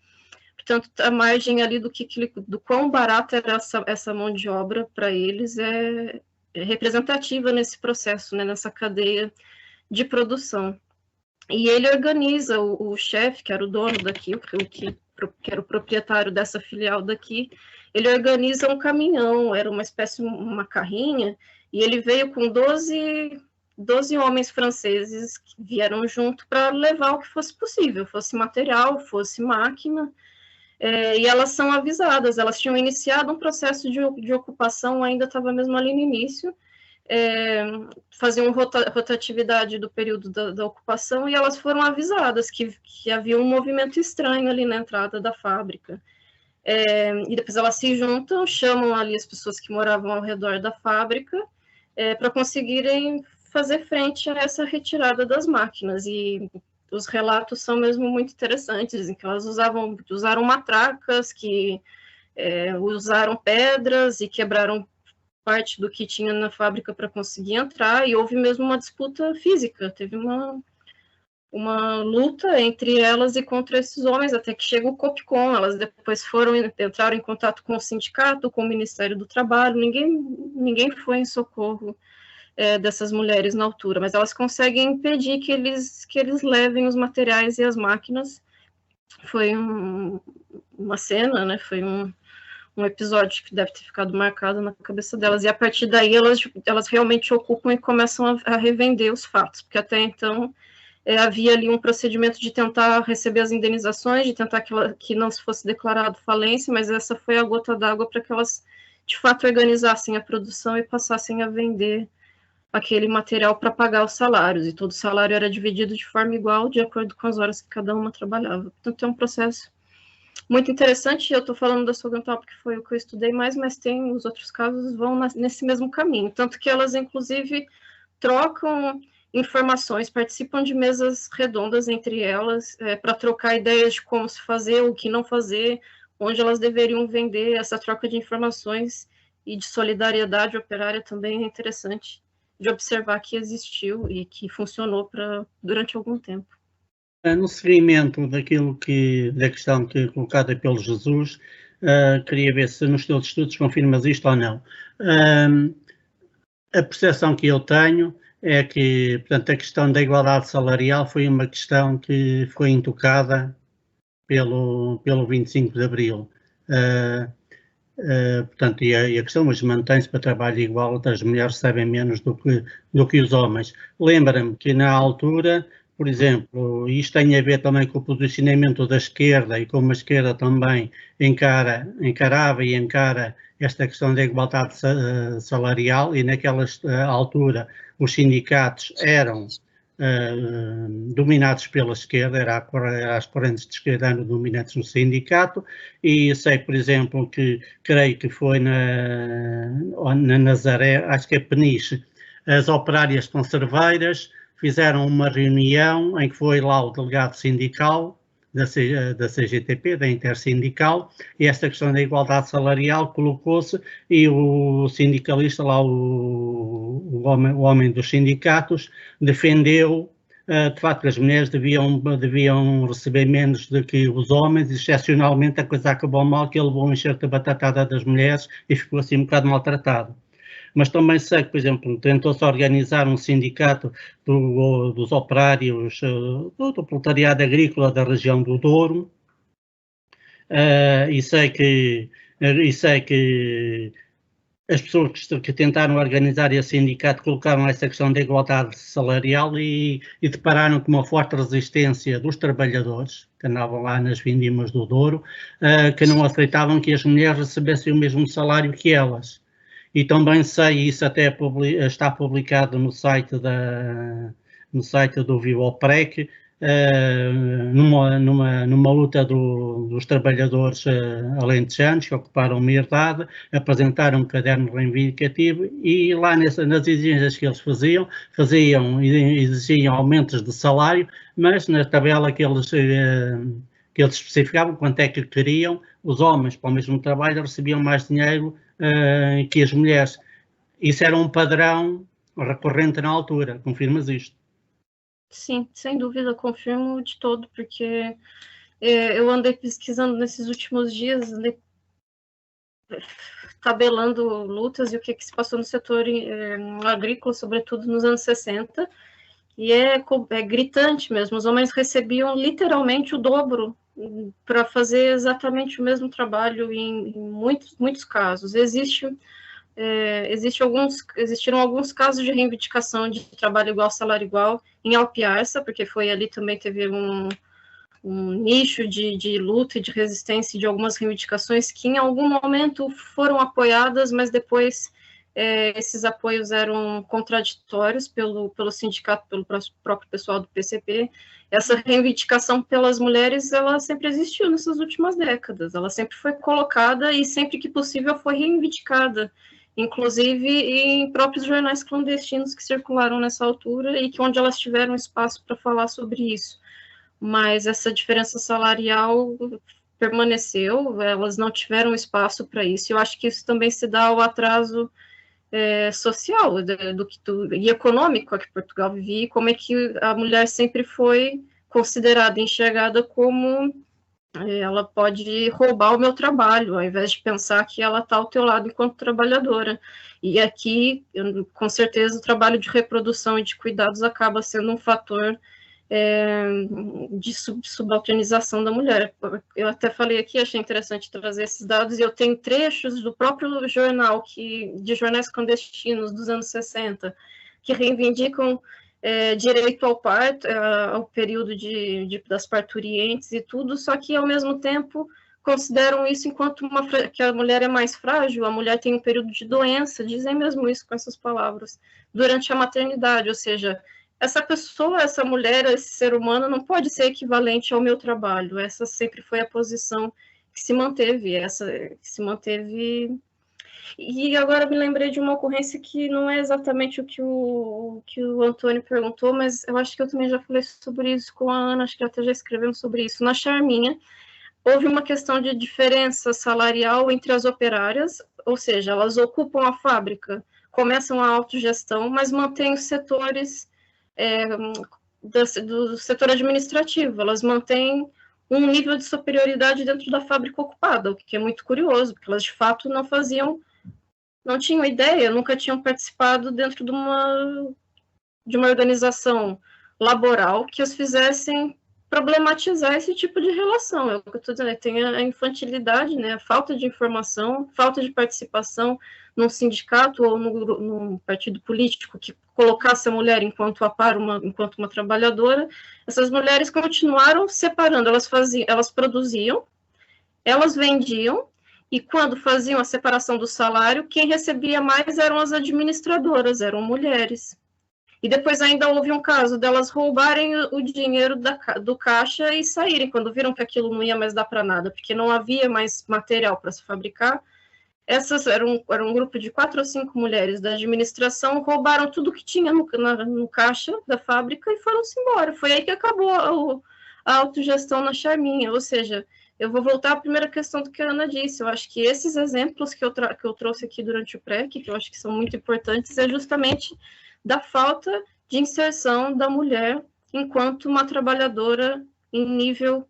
Speaker 1: Portanto, a margem ali do quão barata era essa mão de obra para eles é representativa nesse processo, né, nessa cadeia de produção. E ele organiza, o chefe, que era o dono daqui, que era o proprietário dessa filial daqui, ele organiza um caminhão, era uma espécie, uma carrinha, e ele veio com 12 homens franceses que vieram junto para levar o que fosse possível, fosse material, fosse máquina, e elas são avisadas, elas tinham iniciado um processo de ocupação, ainda estava mesmo ali no início, faziam rotatividade do período da ocupação, e elas foram avisadas que havia um movimento estranho ali na entrada da fábrica. E depois elas se juntam, chamam ali as pessoas que moravam ao redor da fábrica para conseguirem fazer frente a essa retirada das máquinas. E os relatos são mesmo muito interessantes, dizem que elas usaram matracas, que usaram pedras e quebraram parte do que tinha na fábrica para conseguir entrar, e houve mesmo uma disputa física, teve uma luta entre elas e contra esses homens, até que chega o Copcon. Elas depois entraram em contato com o sindicato, com o Ministério do Trabalho, ninguém foi em socorro dessas mulheres na altura, mas elas conseguem impedir que eles levem os materiais e as máquinas. Foi uma cena, né, foi um episódio que deve ter ficado marcado na cabeça delas, e a partir daí elas realmente ocupam e começam a revender os fatos, porque até então havia ali um procedimento de tentar receber as indenizações, de tentar que não se fosse declarado falência, mas essa foi a gota d'água para que elas, de fato, organizassem a produção e passassem a vender aquele material para pagar os salários, e todo o salário era dividido de forma igual, de acordo com as horas que cada uma trabalhava. Portanto, é um processo muito interessante. Eu estou falando da Sogantal porque foi o que eu estudei mais, mas tem os outros casos vão nesse mesmo caminho, tanto que elas, inclusive, trocam informações, participam de mesas redondas entre elas, para trocar ideias de como se fazer, o que não fazer, onde elas deveriam vender. Essa troca de informações e de solidariedade operária também é interessante de observar que existiu e que funcionou durante algum tempo.
Speaker 4: No seguimento da questão que colocada pelo Jesus, queria ver se nos teus estudos confirmas isto ou não. A percepção que eu tenho é que, portanto, a questão da igualdade salarial foi uma questão que foi intocada pelo 25 de Abril. Portanto, e a questão hoje mantém-se para trabalho igual, as mulheres recebem menos do que os homens. Lembra-me que na altura, por exemplo, isto tem a ver também com o posicionamento da esquerda e como a esquerda também encarava e encara esta questão da igualdade salarial, e naquela altura os sindicatos eram dominados pela esquerda, era as correntes de esquerda eram dominantes no sindicato, e sei, por exemplo, que creio que foi na Nazaré, acho que é Peniche, as operárias conserveiras fizeram uma reunião em que foi lá o delegado sindical da CGTP, da Intersindical, e esta questão da igualdade salarial colocou-se, e o sindicalista lá, o homem dos sindicatos, defendeu de facto que as mulheres deviam receber menos do que os homens, e excepcionalmente a coisa acabou mal, que ele levou um enxerto de batatada das mulheres e ficou assim um bocado maltratado. Mas também sei que, por exemplo, tentou-se organizar um sindicato dos operários do proletariado agrícola da região do Douro, e sei que as pessoas que tentaram organizar esse sindicato colocaram essa questão da igualdade salarial e depararam com uma forte resistência dos trabalhadores que andavam lá nas vindimas do Douro, que não aceitavam que as mulheres recebessem o mesmo salário que elas. E também sei, isso até está publicado no site do Vivoprec, numa luta dos trabalhadores alentejanos que ocuparam uma herdade, apresentaram um caderno reivindicativo, e lá nas exigências que eles exigiam aumentos de salário, mas na tabela que eles que eles especificavam quanto é que queriam, os homens para o mesmo trabalho recebiam mais dinheiro que as mulheres. Isso era um padrão recorrente na altura, confirmas isto?
Speaker 1: Sim, sem dúvida, confirmo de todo, porque eu andei pesquisando nesses últimos dias, tabelando lutas e o que se passou no setor agrícola, sobretudo nos anos 60, e é gritante mesmo, os homens recebiam literalmente o dobro para fazer exatamente o mesmo trabalho em muitos casos. Existiram alguns casos de reivindicação de trabalho igual, salário igual, em Alpiarça, porque foi ali também teve um nicho de luta e de resistência de algumas reivindicações que em algum momento foram apoiadas, mas depois esses apoios eram contraditórios pelo sindicato, pelo próprio pessoal do PCP. Essa reivindicação pelas mulheres, ela sempre existiu nessas últimas décadas, ela sempre foi colocada e sempre que possível foi reivindicada, inclusive em próprios jornais clandestinos que circularam nessa altura e que onde elas tiveram espaço para falar sobre isso. Mas essa diferença salarial permaneceu, elas não tiveram espaço para isso. Eu acho que isso também se dá ao atraso social e econômico que Portugal vivia, como é que a mulher sempre foi considerada, enxergada como ela pode roubar o meu trabalho, ao invés de pensar que ela está ao teu lado enquanto trabalhadora. E aqui, com certeza, o trabalho de reprodução e de cuidados acaba sendo um fator de subalternização da mulher. Eu até falei aqui, achei interessante trazer esses dados, e eu tenho trechos do próprio jornal, de jornais clandestinos dos anos 60, que reivindicam direito ao parto, ao período das parturientes e tudo, só que, ao mesmo tempo, consideram isso enquanto que a mulher é mais frágil, a mulher tem um período de doença, dizem mesmo isso com essas palavras, durante a maternidade, ou seja, essa pessoa, essa mulher, esse ser humano não pode ser equivalente ao meu trabalho. Essa sempre foi a posição que se manteve, E agora me lembrei de uma ocorrência que não é exatamente o que o Antônio perguntou, mas eu acho que eu também já falei sobre isso com a Ana, acho que até já escrevemos sobre isso. Na Charminha, houve uma questão de diferença salarial entre as operárias, ou seja, elas ocupam a fábrica, começam a autogestão, mas mantêm os setores do setor administrativo, elas mantêm um nível de superioridade dentro da fábrica ocupada, o que é muito curioso, porque elas de fato não tinham ideia, nunca tinham participado dentro de uma organização laboral que as fizessem problematizar esse tipo de relação. É o que eu estou dizendo, tem a infantilidade, né, a falta de informação, falta de participação num sindicato ou num partido político que colocasse a mulher enquanto uma trabalhadora. Essas mulheres continuaram separando, elas produziam, elas vendiam, e quando faziam a separação do salário, quem recebia mais eram as administradoras, eram mulheres. E depois ainda houve um caso delas roubarem o dinheiro do caixa e saírem, quando viram que aquilo não ia mais dar para nada, porque não havia mais material para se fabricar. Essas era um grupo de 4 ou 5 mulheres da administração, roubaram tudo que tinha no caixa da fábrica e foram-se embora. Foi aí que acabou a autogestão na Charminha, ou seja, eu vou voltar à primeira questão do que a Ana disse. Eu acho que esses exemplos que eu trouxe aqui durante o PREC, que eu acho que são muito importantes, é justamente da falta de inserção da mulher enquanto uma trabalhadora em nível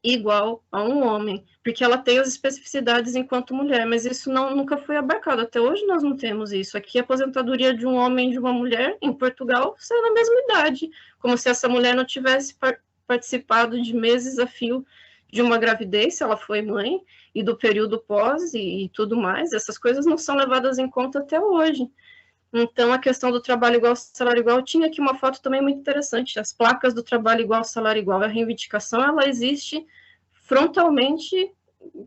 Speaker 1: igual a um homem, porque ela tem as especificidades enquanto mulher, mas isso nunca foi abarcado. Até hoje nós não temos isso. Aqui a aposentadoria de um homem e de uma mulher em Portugal sai na mesma idade, como se essa mulher não tivesse participado de meses a fio de uma gravidez, se ela foi mãe, e do período pós e tudo mais. Essas coisas não são levadas em conta até hoje. Então, a questão do trabalho igual, salário igual, tinha aqui uma foto também muito interessante. As placas do trabalho igual, salário igual, a reivindicação, ela existe frontalmente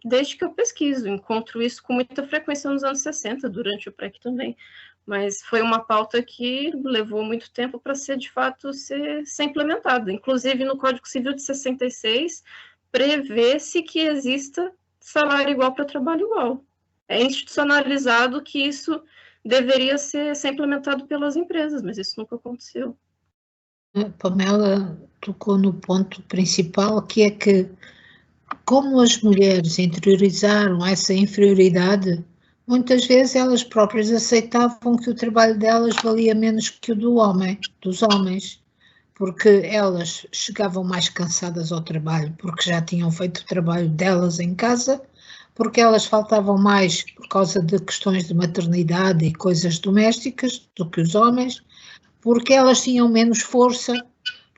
Speaker 1: desde que eu pesquiso. Encontro isso com muita frequência nos anos 60, durante o PREC também. Mas foi uma pauta que levou muito tempo para de fato, ser implementada. Inclusive, no Código Civil de 66, prevê-se que exista salário igual para trabalho igual. É institucionalizado que isso deveria ser implementado pelas empresas, mas isso nunca aconteceu.
Speaker 2: Pamela tocou no ponto principal, que é que, como as mulheres interiorizaram essa inferioridade, muitas vezes elas próprias aceitavam que o trabalho delas valia menos que o dos homens, porque elas chegavam mais cansadas ao trabalho, porque já tinham feito o trabalho delas em casa, porque elas faltavam mais por causa de questões de maternidade e coisas domésticas do que os homens, porque elas tinham menos força,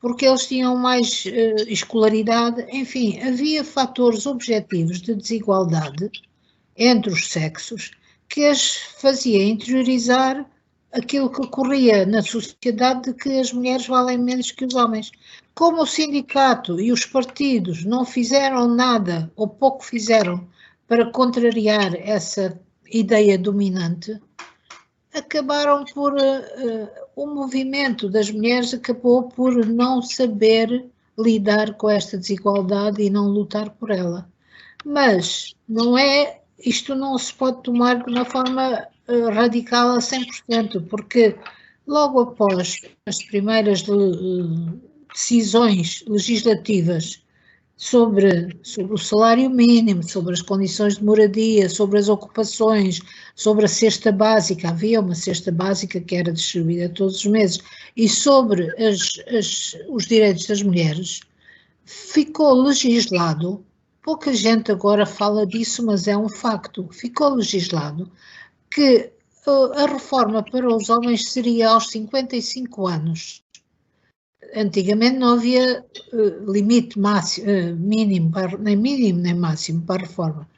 Speaker 2: porque eles tinham mais escolaridade, enfim, havia fatores objetivos de desigualdade entre os sexos que as fazia interiorizar aquilo que ocorria na sociedade de que as mulheres valem menos que os homens. Como o sindicato e os partidos não fizeram nada, ou pouco fizeram, para contrariar essa ideia dominante, acabaram por, o movimento das mulheres acabou por não saber lidar com esta desigualdade e não lutar por ela. Mas isto não se pode tomar de uma forma radical a 100%, porque logo após as primeiras decisões legislativas sobre o salário mínimo, sobre as condições de moradia, sobre as ocupações, sobre a cesta básica, havia uma cesta básica que era distribuída todos os meses, e sobre os direitos das mulheres, ficou legislado, pouca gente agora fala disso, mas é um facto, ficou legislado que a reforma para os homens seria aos 55 anos. Antigamente não havia limite mínimo, nem mínimo nem máximo para a reforma.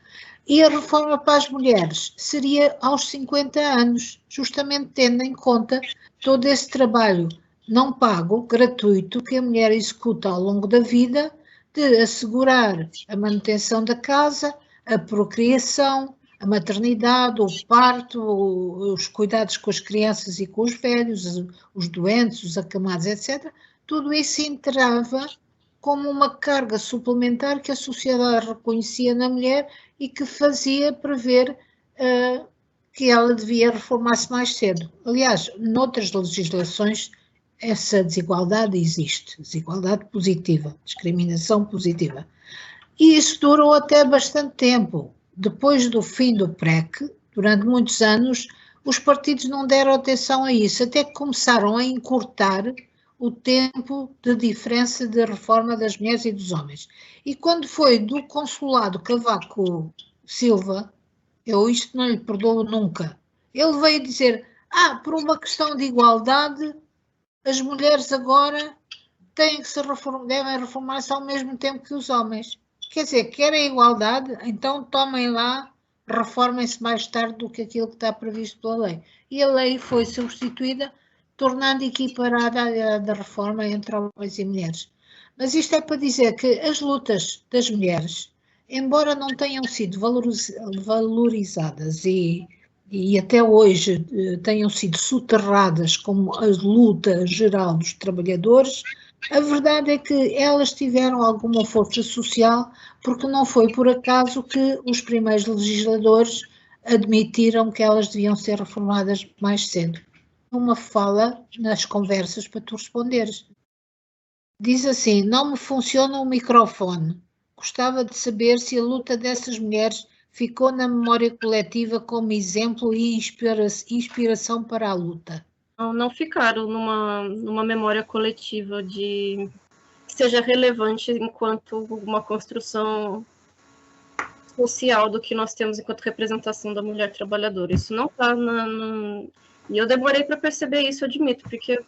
Speaker 2: E a reforma para as mulheres seria aos 50 anos, justamente tendo em conta todo esse trabalho não pago, gratuito, que a mulher executa ao longo da vida, de assegurar a manutenção da casa, a procriação, a maternidade, o parto, os cuidados com as crianças e com os velhos, os doentes, os acamados, etc., tudo isso entrava como uma carga suplementar que a sociedade reconhecia na mulher e que fazia prever que ela devia reformar-se mais cedo. Aliás, noutras legislações essa desigualdade existe, desigualdade positiva, discriminação positiva. E isso durou até bastante tempo. Depois do fim do PREC, durante muitos anos, os partidos não deram atenção a isso, até que começaram a encurtar o tempo de diferença de reforma das mulheres e dos homens. E quando foi do consulado Cavaco Silva, eu isto não lhe perdoo nunca, ele veio dizer, por uma questão de igualdade, as mulheres agora devem reformar-se ao mesmo tempo que os homens. Quer dizer, querem igualdade, então tomem lá, reformem-se mais tarde do que aquilo que está previsto pela lei. E a lei foi substituída, tornando equiparada a reforma entre homens e mulheres. Mas isto é para dizer que as lutas das mulheres, embora não tenham sido valorizadas e até hoje tenham sido soterradas como a luta geral dos trabalhadores, a verdade é que elas tiveram alguma força social, porque não foi por acaso que os primeiros legisladores admitiram que elas deviam ser reformadas mais cedo. Uma fala nas conversas para tu responderes. Diz assim, não me funciona o microfone. Gostava de saber se a luta dessas mulheres ficou na memória coletiva como exemplo e inspiração para a luta.
Speaker 1: Não ficaram numa memória coletiva que seja relevante enquanto uma construção social do que nós temos enquanto representação da mulher trabalhadora. Isso não está E eu demorei para perceber isso, eu admito, porque,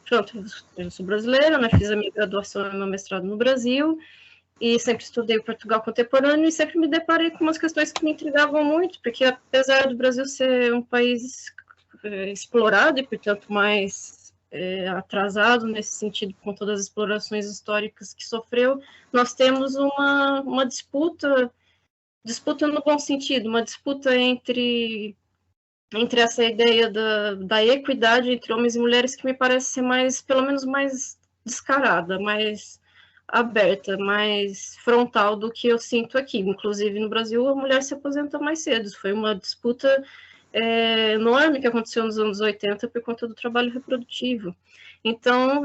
Speaker 1: pronto, eu sou brasileira, né, fiz a minha graduação e meu mestrado no Brasil, e sempre estudei Portugal contemporâneo, e sempre me deparei com umas questões que me intrigavam muito, porque apesar do Brasil ser um país explorado e, portanto, mais atrasado nesse sentido, com todas as explorações históricas que sofreu, nós temos uma disputa no bom sentido, uma disputa entre essa ideia da equidade entre homens e mulheres que me parece ser pelo menos mais descarada, mais aberta, mais frontal do que eu sinto aqui. Inclusive, no Brasil, a mulher se aposenta mais cedo. Foi uma disputa enorme que aconteceu nos anos 80 por conta do trabalho reprodutivo. Então,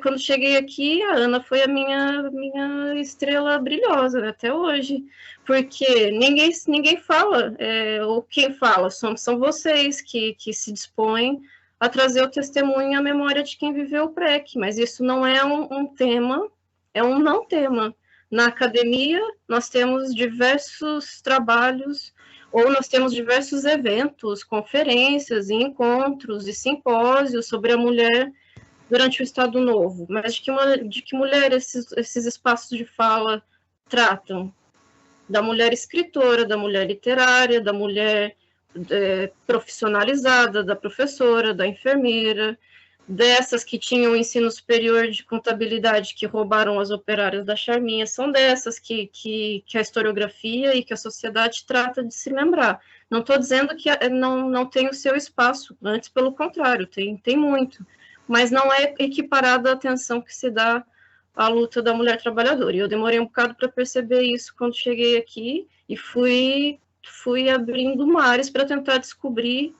Speaker 1: quando cheguei aqui, a Ana foi a minha estrela brilhosa, né, até hoje, porque ninguém fala, ou quem fala são vocês que se dispõem a trazer o testemunho e a memória de quem viveu o PREC, mas isso não é um tema, é um não tema. Na academia, nós temos diversos trabalhos, ou nós temos diversos eventos, conferências, encontros e simpósios sobre a mulher durante o Estado Novo, mas de que mulher esses espaços de fala tratam? Da mulher escritora, da mulher literária, da mulher profissionalizada, da professora, da enfermeira, dessas que tinham ensino superior de contabilidade que roubaram as operárias da Charminha, são dessas que a historiografia e que a sociedade trata de se lembrar. Não estou dizendo que não tem o seu espaço, antes pelo contrário, tem muito, mas não é equiparada a atenção que se dá à luta da mulher trabalhadora. E eu demorei um bocado para perceber isso quando cheguei aqui e fui abrindo mares para tentar descobrir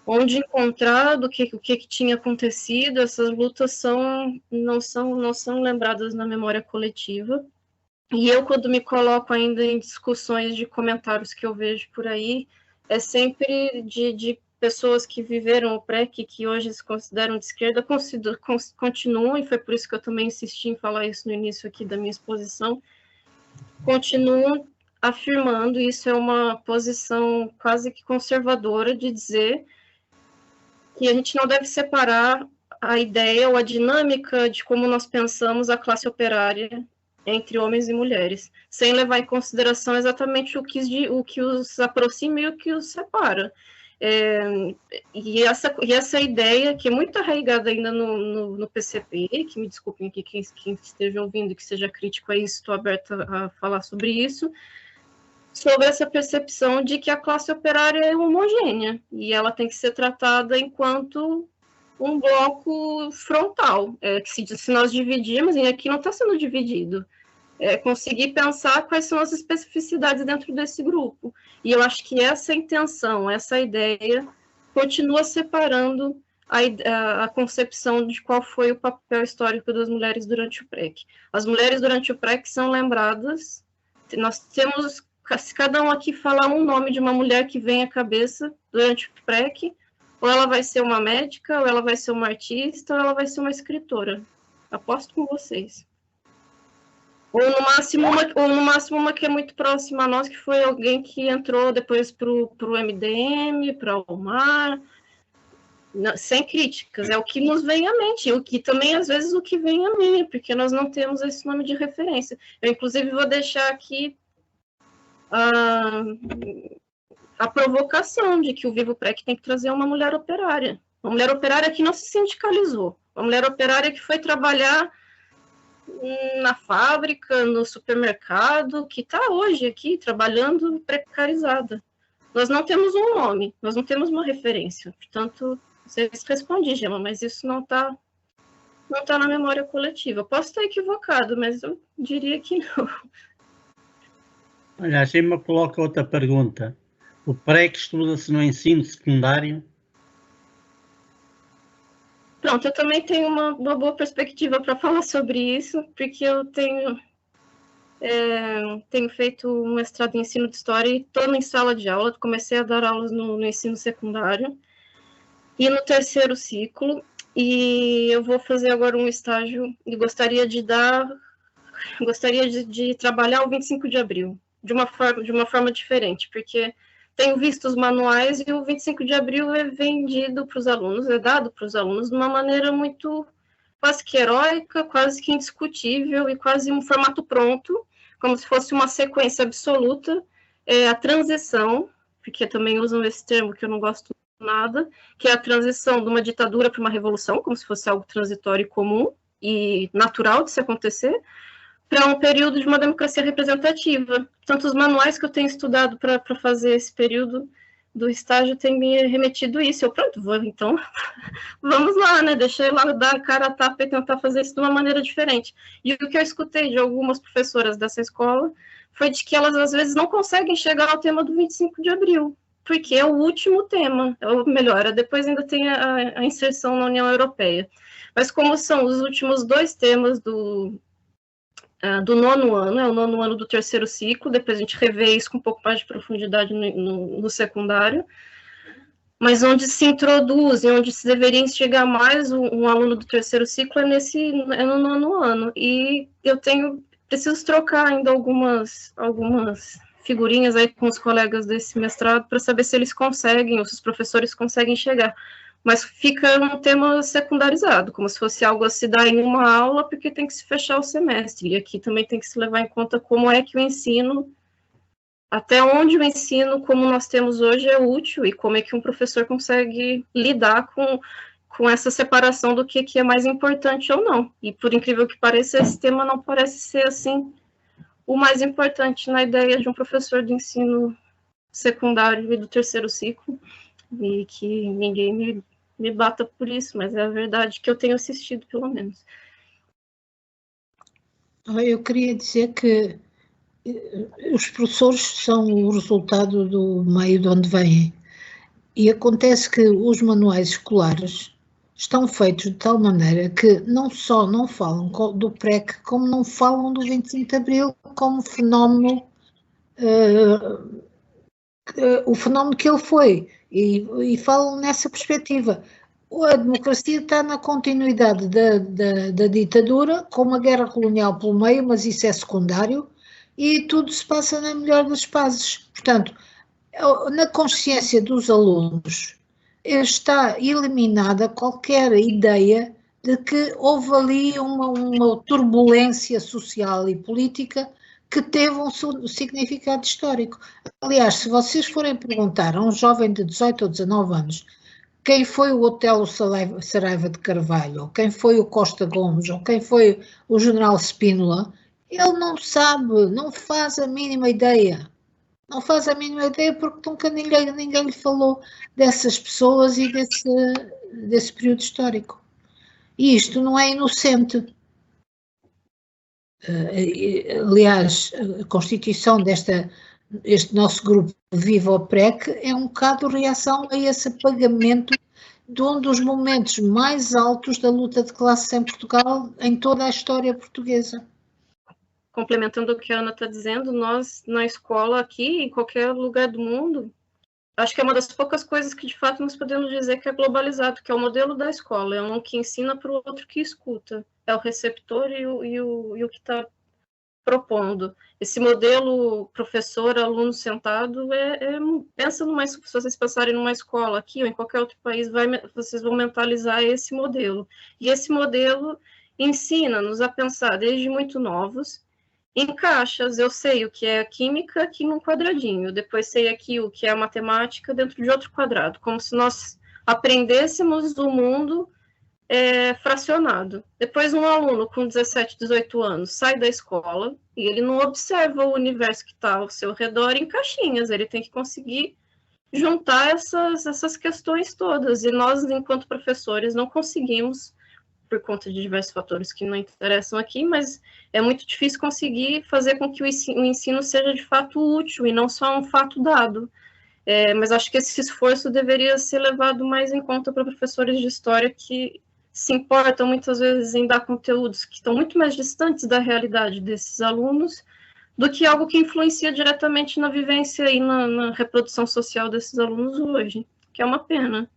Speaker 1: onde encontrar, o que tinha acontecido. Essas lutas não são lembradas na memória coletiva. E eu, quando me coloco ainda em discussões de comentários que eu vejo por aí, é sempre de pessoas que viveram o PREC, que hoje se consideram de esquerda, continuam, e foi por isso que eu também insisti em falar isso no início aqui da minha exposição, continuam afirmando, isso é uma posição quase que conservadora, de dizer que a gente não deve separar a ideia ou a dinâmica de como nós pensamos a classe operária entre homens e mulheres, sem levar em consideração exatamente o que os aproxima e o que os separa. E essa ideia, que é muito arraigada ainda no PCP, que me desculpem aqui quem esteja ouvindo e que seja crítico a isso, estou aberta a falar sobre isso, sobre essa percepção de que a classe operária é homogênea, e ela tem que ser tratada enquanto um bloco frontal, se nós dividirmos, e aqui não está sendo dividido, conseguir pensar quais são as especificidades dentro desse grupo. E eu acho que essa intenção, essa ideia, continua separando a concepção de qual foi o papel histórico das mulheres durante o PREC. As mulheres durante o PREC são lembradas, nós temos, se cada um aqui falar um nome de uma mulher que vem à cabeça durante o PREC, ou ela vai ser uma médica, ou ela vai ser uma artista, ou ela vai ser uma escritora. Aposto com vocês. Ou no máximo uma que é muito próxima a nós, que foi alguém que entrou depois para o MDM, para o UMAR, sem críticas, é o que nos vem à mente, o que também às vezes o que vem à mim, porque nós não temos esse nome de referência. Eu inclusive vou deixar aqui a provocação de que o Vivo PREC tem que trazer uma mulher operária que não se sindicalizou, uma mulher operária que foi trabalhar na fábrica, no supermercado, que está hoje aqui trabalhando precarizada. Nós não temos um nome, nós não temos uma referência. Portanto, você responde, Gema, mas isso não está na memória coletiva. Posso estar equivocado, mas eu diria que não.
Speaker 4: Olha, a Gema coloca outra pergunta. O PREC estuda-se no ensino secundário?
Speaker 1: Pronto, eu também tenho uma boa perspectiva para falar sobre isso, porque eu tenho feito um mestrado em ensino de história e estou em sala de aula, comecei a dar aulas no ensino secundário e no terceiro ciclo, e eu vou fazer agora um estágio e gostaria de trabalhar o 25 de abril, de uma forma diferente, porque tenho visto os manuais e o 25 de abril é vendido para os alunos, é dado para os alunos de uma maneira muito quase que heróica, quase que indiscutível e quase um formato pronto, como se fosse uma sequência absoluta, a transição, porque também usam esse termo que eu não gosto nada, que é a transição de uma ditadura para uma revolução, como se fosse algo transitório e comum e natural de se acontecer, para um período de uma democracia representativa. Portanto, os manuais que eu tenho estudado para fazer esse período do estágio têm me remetido isso. Eu, pronto, então, vamos lá, né? Deixa eu lá dar a cara a tapa e tentar fazer isso de uma maneira diferente. E o que eu escutei de algumas professoras dessa escola foi de que elas, às vezes, não conseguem chegar ao tema do 25 de abril. porque é o último tema, ou melhor, depois ainda tem a inserção na União Europeia. Mas como são os últimos 2 temas do 9º ano, é o 9º ano do 3º ciclo, depois a gente revê isso com um pouco mais de profundidade no secundário, mas onde se introduz, e onde se deveria instigar mais um aluno do 3º ciclo é no 9º ano, e eu preciso trocar ainda algumas figurinhas aí com os colegas desse mestrado para saber se eles conseguem, ou se os professores conseguem chegar. Mas fica um tema secundarizado, como se fosse algo a se dar em uma aula, porque tem que se fechar o semestre. E aqui também tem que se levar em conta como é que o ensino, até onde o ensino, como nós temos hoje, é útil, e como é que um professor consegue lidar com essa separação do que é mais importante ou não. E, por incrível que pareça, esse tema não parece ser, assim, o mais importante na ideia de um professor de ensino secundário e do 3º ciclo, e que ninguém me bata por isso, mas é a verdade que eu tenho assistido, pelo menos.
Speaker 2: Eu queria dizer que os professores são o resultado do meio de onde vêm, e acontece que os manuais escolares estão feitos de tal maneira que não só não falam do PREC, como não falam do 25 de Abril como fenómeno, o fenómeno que ele foi, e falam nessa perspectiva. A democracia está na continuidade da ditadura, com uma guerra colonial pelo meio, mas isso é secundário, e tudo se passa na melhor das pazes. Portanto, na consciência dos alunos está eliminada qualquer ideia de que houve ali uma turbulência social e política que teve um significado histórico. Aliás, se vocês forem perguntar a um jovem de 18 ou 19 anos quem foi o Otelo Saraiva de Carvalho, ou quem foi o Costa Gomes, ou quem foi o general Spínola, ele não sabe, não faz a mínima ideia. Não faz a mínima ideia porque nunca ninguém lhe falou dessas pessoas e desse período histórico. E isto não é inocente. Aliás, a constituição este nosso grupo Viva o PREC é um bocado reação a esse apagamento de um dos momentos mais altos da luta de classes em Portugal em toda a história portuguesa.
Speaker 1: Complementando o que a Ana está dizendo, nós na escola aqui, em qualquer lugar do mundo, acho que é uma das poucas coisas que de fato nós podemos dizer que é globalizado, que é o modelo da escola, é um que ensina para o outro que escuta, é o receptor e o que está propondo. Esse modelo professor-aluno sentado pensa se vocês pensarem numa escola aqui ou em qualquer outro país, vocês vão mentalizar esse modelo. E esse modelo ensina-nos a pensar desde muito novos em caixas. Eu sei o que é a química aqui num quadradinho, depois sei aqui o que é a matemática dentro de outro quadrado, como se nós aprendêssemos do mundo fracionado. Depois um aluno com 17, 18 anos sai da escola e ele não observa o universo que está ao seu redor em caixinhas, ele tem que conseguir juntar essas questões todas, e nós, enquanto professores, não conseguimos, por conta de diversos fatores que não interessam aqui, mas é muito difícil conseguir fazer com que o ensino seja de fato útil e não só um fato dado. Mas acho que esse esforço deveria ser levado mais em conta para professores de história que se importam muitas vezes em dar conteúdos que estão muito mais distantes da realidade desses alunos do que algo que influencia diretamente na vivência e na reprodução social desses alunos hoje, que é uma pena.